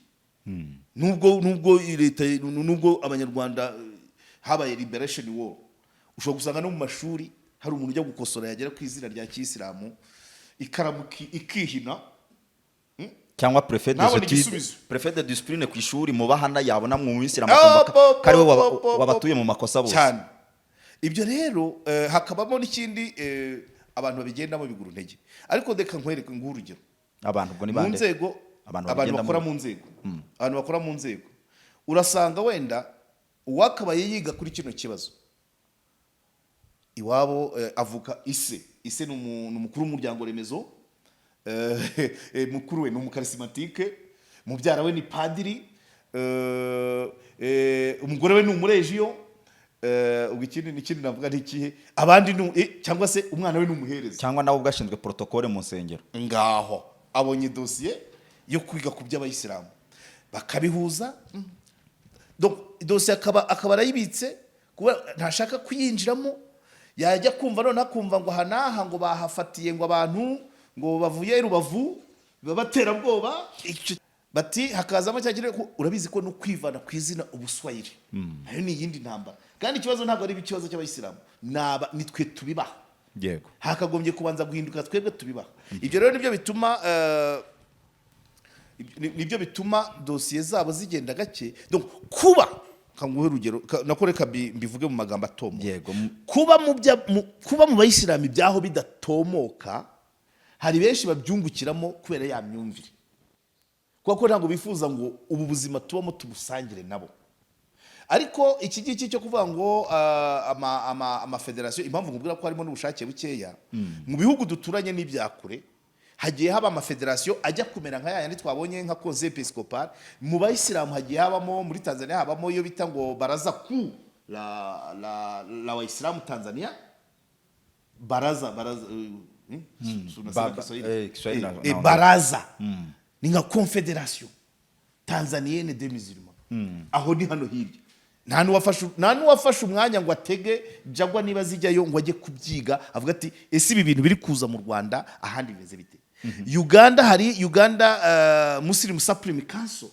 nubwo leta, nubwo abanyarwanda habaye liberation war, ushobora gusanga no mu mashuri hari umuntu ujya gukosora, yagera ku izina rya kiyisilamu ikaramu ikihina, cyangwa prefet de discipline ku ishuri mu bahana yabona mu Islam kari we wabatuye mu makosa bose cyane. Ibyo rero hakabamo n'ikindi abantu babigendamo biguru ntege. Ariko deka nkwereke ngurugero abantu ubwo ni bande? Mu nzego, abantu bakora mu nzego, abantu bakora mu nzego, urasanga wenda uwakabaye yiga kuri kino kibazo iwabo avuka ise ni umukuru w'umuryango remezo, mukuru we ni umukarismatike, mubyara we ni padiri, umugore we ni umurejiyo, ubwo ikindi navuga ntikihe, abandi cyangwa se umwana we ni umuhereza, cyangwa nawe ubwashinzwe protocole mu nsengero. Ngaho abonye dosiye yo kwiga ku by'abayisilamu bakabihuza, dosiye akaba arayibitse kuba ntashaka kuyinjiramo. Yajya kumva none akumva ngo hanaha ngo bahafatiye ngo abantu ngo bavuye Rubavu babaterabwoba, bati hakazamo cyagire ko urabizi ko no kwivana ku izina ubuswayire, ayo ni yindi ntambara. Kandi ikibazo ntabwo ari ikibazo cy'abayisilamu, ni twe tubibaha. Yego, hakagombye kubanza guhinduka twebwe tubibaha. Ibyo rero nibyo bituma dosiye zabo zigenda gake. Donc kuba kanguhe urugero nakoreka mbivuge mu magambo atomo. Yego, kuba mu bayisilamu ibyaho bidatomoka, hari benshi babyungukiramo kubera ya myumvire, kuko ntabwo bifuza ngo ubu buzima tubamo tubusangire nabo. Ariko iki giki cyo kuvuga ngo amafederasiyo, impamvu nkubwira ko harimo n'ubushake bukeya mu bihugu duturanye n'ibyakure, hagiye haba amafederasiyo ajya kumera nka yandi twabonye nka Conseil Episcopal. Mu bayisilamu hagiye habamo, muri Tanzania habamo iyo bita ngo baraza ku la waislamu Tanzania, baraza baraza ni nka Confederation Tanzanienne des Musulmans. Aho ni hano hirya, nta n'uwafashe umwanya ngo atege jagwa niba zijyayo ngo ajye kubyiga, avuga ati ese ibi bintu biri kuza mu Rwanda ahandi bimeze bite. Uganda hari Uganda Muslim Supreme Council,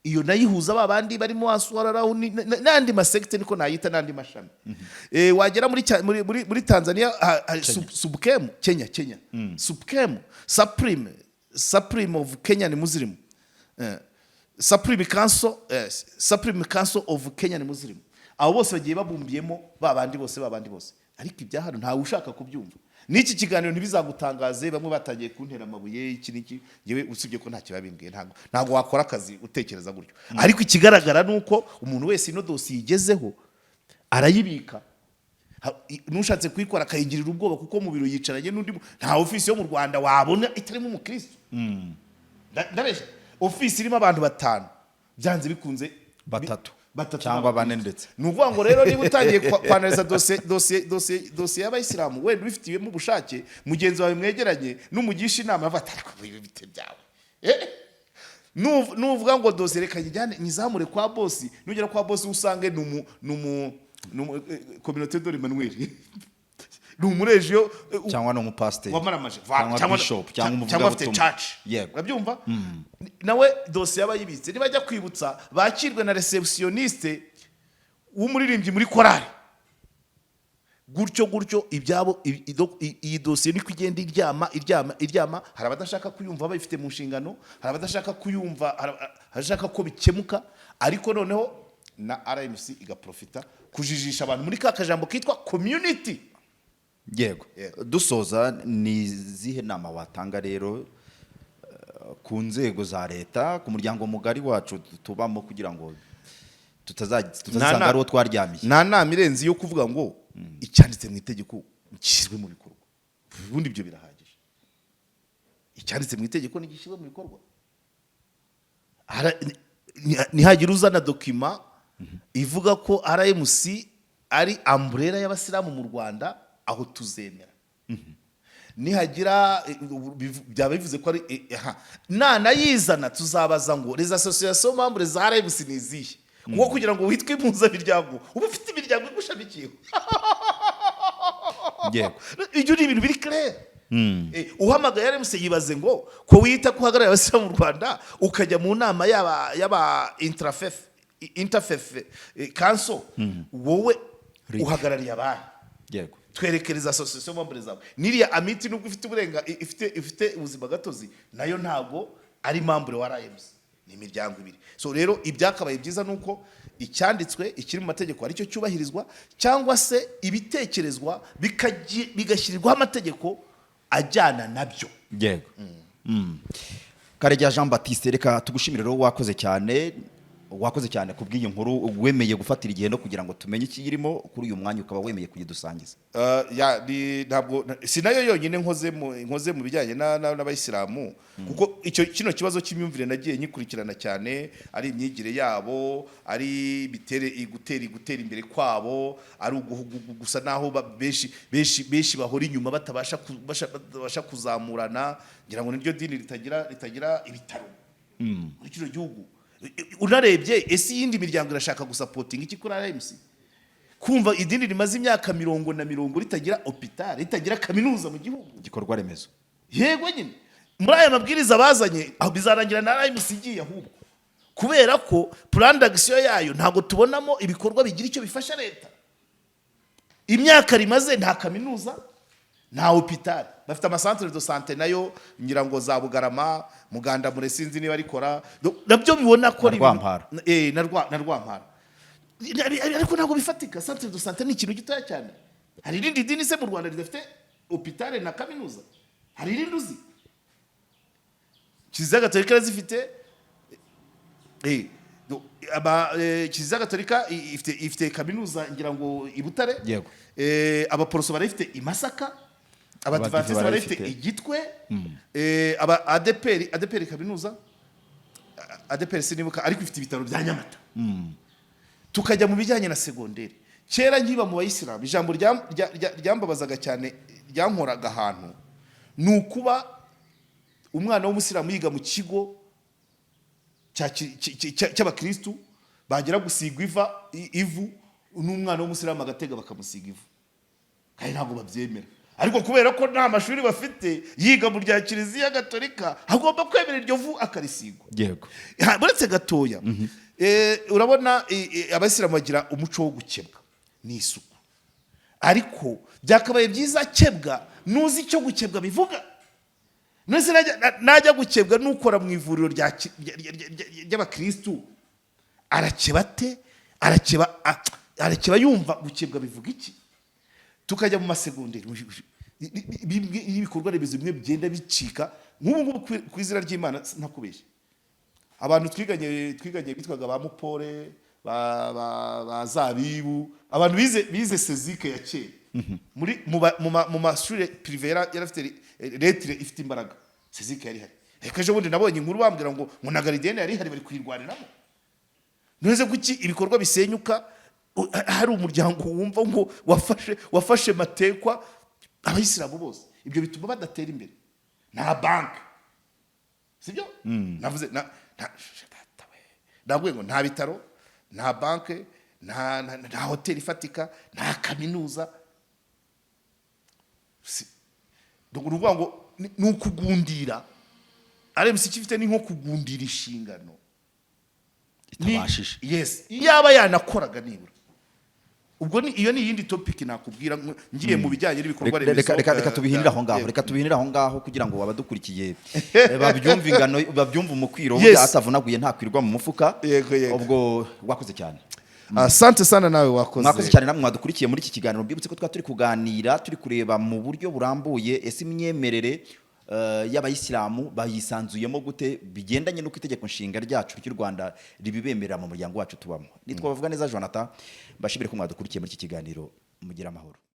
iyo nayihuza babandi barimo aswararaho n'andi masekte niko nayita n'andi mashami. Wagera muri Tanzania Subkem Kenya Subkem Supreme of Kenyan Muslim, Supreme Council of Kenyan Muslim. Abo bose bagiye babumbiyemo babandi bose. Ariko ibyahano ntawe ushaka kubyumva. N'iki kiganiro ntibizagutangaze, bamwe batangiye kuntera amabuye iki niki, yewe usibye ko nta kibabimbwiye, ntago wakora akazi utekereza gutyo. Ariko ikigaragara nuko umuntu wese ino dosiye igezeho arayibika, nushatse kuyikora akayigirira ubwoba, kuko mu biro yicaranye n'undi, nta ofisi yo mu Rwanda wabona itarimo umukristo. Ndabeshya, ofisi irimo abantu 5 byanze bikunze batatu batatu cyangwa bane ndetse. ni ukuvuga ngo rero niba utangiye kwanariza dosiye y'abayisilamu wenda ubifitiyemo ubushake mugenzi wawe mwegeranye n'umugisha inama avuga ati ariko ibi bite byawe nuvuga ngo dosiye reka nyizamure kwa bosi nugera kwa bosi usange communauté de l'Emmanuel ni umurejiyo cyangwa no umupasiteri wamaramaje cyangwa bishop cyangwa afite church urabyumva nawe dosiye aba yibitse nibajya kwibutsa bakirwe na receptioniste w'umuririmbyi muri korali gutyo ibyabo iyi dosiye niko igenda iryama hari abadashaka kuyumva bayifite mu nshingano hari abadashaka kuyumva harashaka ko bikemuka ariko noneho na RMC igaprofita kujijisha abantu muri ka kajambo kitwa community. Yego dusoza ni zihe nama watanga rero ku nzego za leta ku muryango mugari wacu tubamo kugira ngo tutazasanga ari twaryamiye? Nta nama irenze yo kuvuga ngo icyanditse mu itegeko gishyirwe mu bikorwa, ubundi ibyo birahagije. Icyanditse mu itegeko n'igishyirwe mu bikorwa, ntihagira uzana dokima ivuga ko RMC ari umbrella y'abasilamu mu Rwanda, aho tuzemera. Nihagira byaba bivuze ko ari nanayizana tuzabaza ngo les associations membres za RMC nizihe, ngo kugira ngo witwe impuzamiryango uba ufite imiryango igushamikiyeho. Ibyo ni ibintu biri clair. Uhamagaye RMC yibaze ngo ko wita kuhagarara abasilamu mu Rwanda ukajya mu nama yaba interfaith council, wowe uhagarariye abantu. Yego, twerekereza association membres zawe. Niriya amiti nubwo ifite uburenga ifite ubuzima gatozi, nayo ntago ari membre wa RMC, ni imiryango ibiri. So rero ibyakabaye byiza nuko icyanditswe ikiri mu mategeko aricyo cyubahirizwa, cyangwa se ibitekerezwa bigashyirirwaho amategeko ajyana nabyo. Yego. Karegeya Jean Baptiste, reka tugushimire rero, wakoze cyane kubw'iyi nkuru, wemeye gufatira igihe no kugira ngo tumenye ikiyirimo kuri uyu mwanya, ukaba wemeye kuyidusangiza. Ntabwo sinayo yonyine nkoze mu bijyanye n'abayisilamu, kuko kino kibazo cy'imyumvire nagiye nyikurikirana cyane, ari imyigire yabo, ari gutera imbere kwabo, ari gusa naho benshi bahora inyuma batabasha kuzamurana. Ngira ngo niryo dini ritagira ibitaro muri kino gihugu. Unarebye ese yindi miryango irashaka gusapotinga iki kuri RMC? Kumva idini rimaze imyaka 40 ritagira hospital, ritagira kaminuza mu gihugu, igikorwa remezo. Yego nyine muri aya mabwiriza bazanye aho bizarangira na RMC igiye ahubwo, kubera ko plan d'action yayo ntago tubonamo ibikorwa bigira icyo bifasha leta. Imyaka rimaze nta kaminuza, nta hospital, bafite amasantere de santé nayo ngira ngo za Bugarama, Muganda mure sinzi niba arikora, nabyo bibona ko ari na Rwampara, ariko ntabwo bifatika. Santere de santé ni ikintu gitoya cyane. Hari irindi dini se mu Rwanda ridafite hospital na kaminuza? Hari irindi uzi? Kiliziya Gatolika zifite Kiliziya Gatolika ifite kaminuza ngira ngo i Butare. Yego. Abaporoso barifite i Masaka, Abadivantiste barifite i Gitwe, aba ADPR kaminuza, ADPR sinibuka ariko ifite ibitaro bya Nyamata. Tukajya mu bijyanye na segonderi. Kera nkiba mu bayisilamu, ijambo ryambabazaga cyane ryankoraga ahantu, nukuba umwana w'umusilamu yiga mu kigo cy'abakristu, bagera gusigwa ivu n'umwana w'umusilamu agatega bakamusiga ivu, kandi ntabwo babyemera. Ariko kubera ko nta mashuri bafite, yiga mu rya Kiliziya Gatolika, agomba kwemera iryo vu akarisigwa. Yego. Buretse gatoya, urabona abasilamu bagira umuco wo gukebwa n'isuku, ariko byakabaye byiza kebwa nuzi icyo gukebwa bivuga. Nese najya gukebwa n'ukora mu ivuriro ry'abakristu, arakebate, arakeba yumva gukebwa bivuga iki? Tukajya mu masegonderi, ibikorwa remezo bimwe bigenda bicika. Nk'ubu ku izina ry'Imana ntakubeshye, abantu twiganye bitwaga ba Mupore, ba Zabibu, abantu bize sezike ya kera, mu mashuri privé yarafite lettre ifite imbaraga, sezike yari hari. Reka ejo bundi nabonye inkuru bambwira ngo na garidiyene yari hari bari kuyirwaniramo. ntuze kuki ibikorwa bisenyuka hari umuryango wumva ngo wafashe matekwa abayisilamu bose, ibyo bituma badatera imbere. Nta banki, sibyo? Navuze nabwiye ngo nta bitaro, nta banki, nta hoteli ifatika, nta kaminuza. Ni ukuvuga ngo ni ukugundira. RMC ifite ni nko kugundira inshingano itabashije. Yes, yaba yanakoraga nibura. Ubwo iyo ni yindi topic nakubwira ngiye mu bijyanye n'ibikorwa remezo. Reka tubihinira aho ngaho, reka tubihinira aho ngaho kugira ngo abadukurikiye babyumve ingano, babyumve umukwiro atavunaguye ntakwirwa mu mufuka. Ubwo wakoze cyane. Asante sana nawe wakoze. Mwakoze cyane namwe mwadukurikiye muri iki kiganiro. Mbibutse ko turi kuganira, turi kureba mu buryo burambuye ese imyemerere y'abayisilamu bayisanzuyemo gute bigendanye n'uko itegeko nshinga ryacu ry'u Rwanda ribibemerera mu muryango wacu tubamo. Nitwa Bavuganeza Jonathan, bashimire ko mwadukurikiye muri iki kiganiro. Mugira amahoro.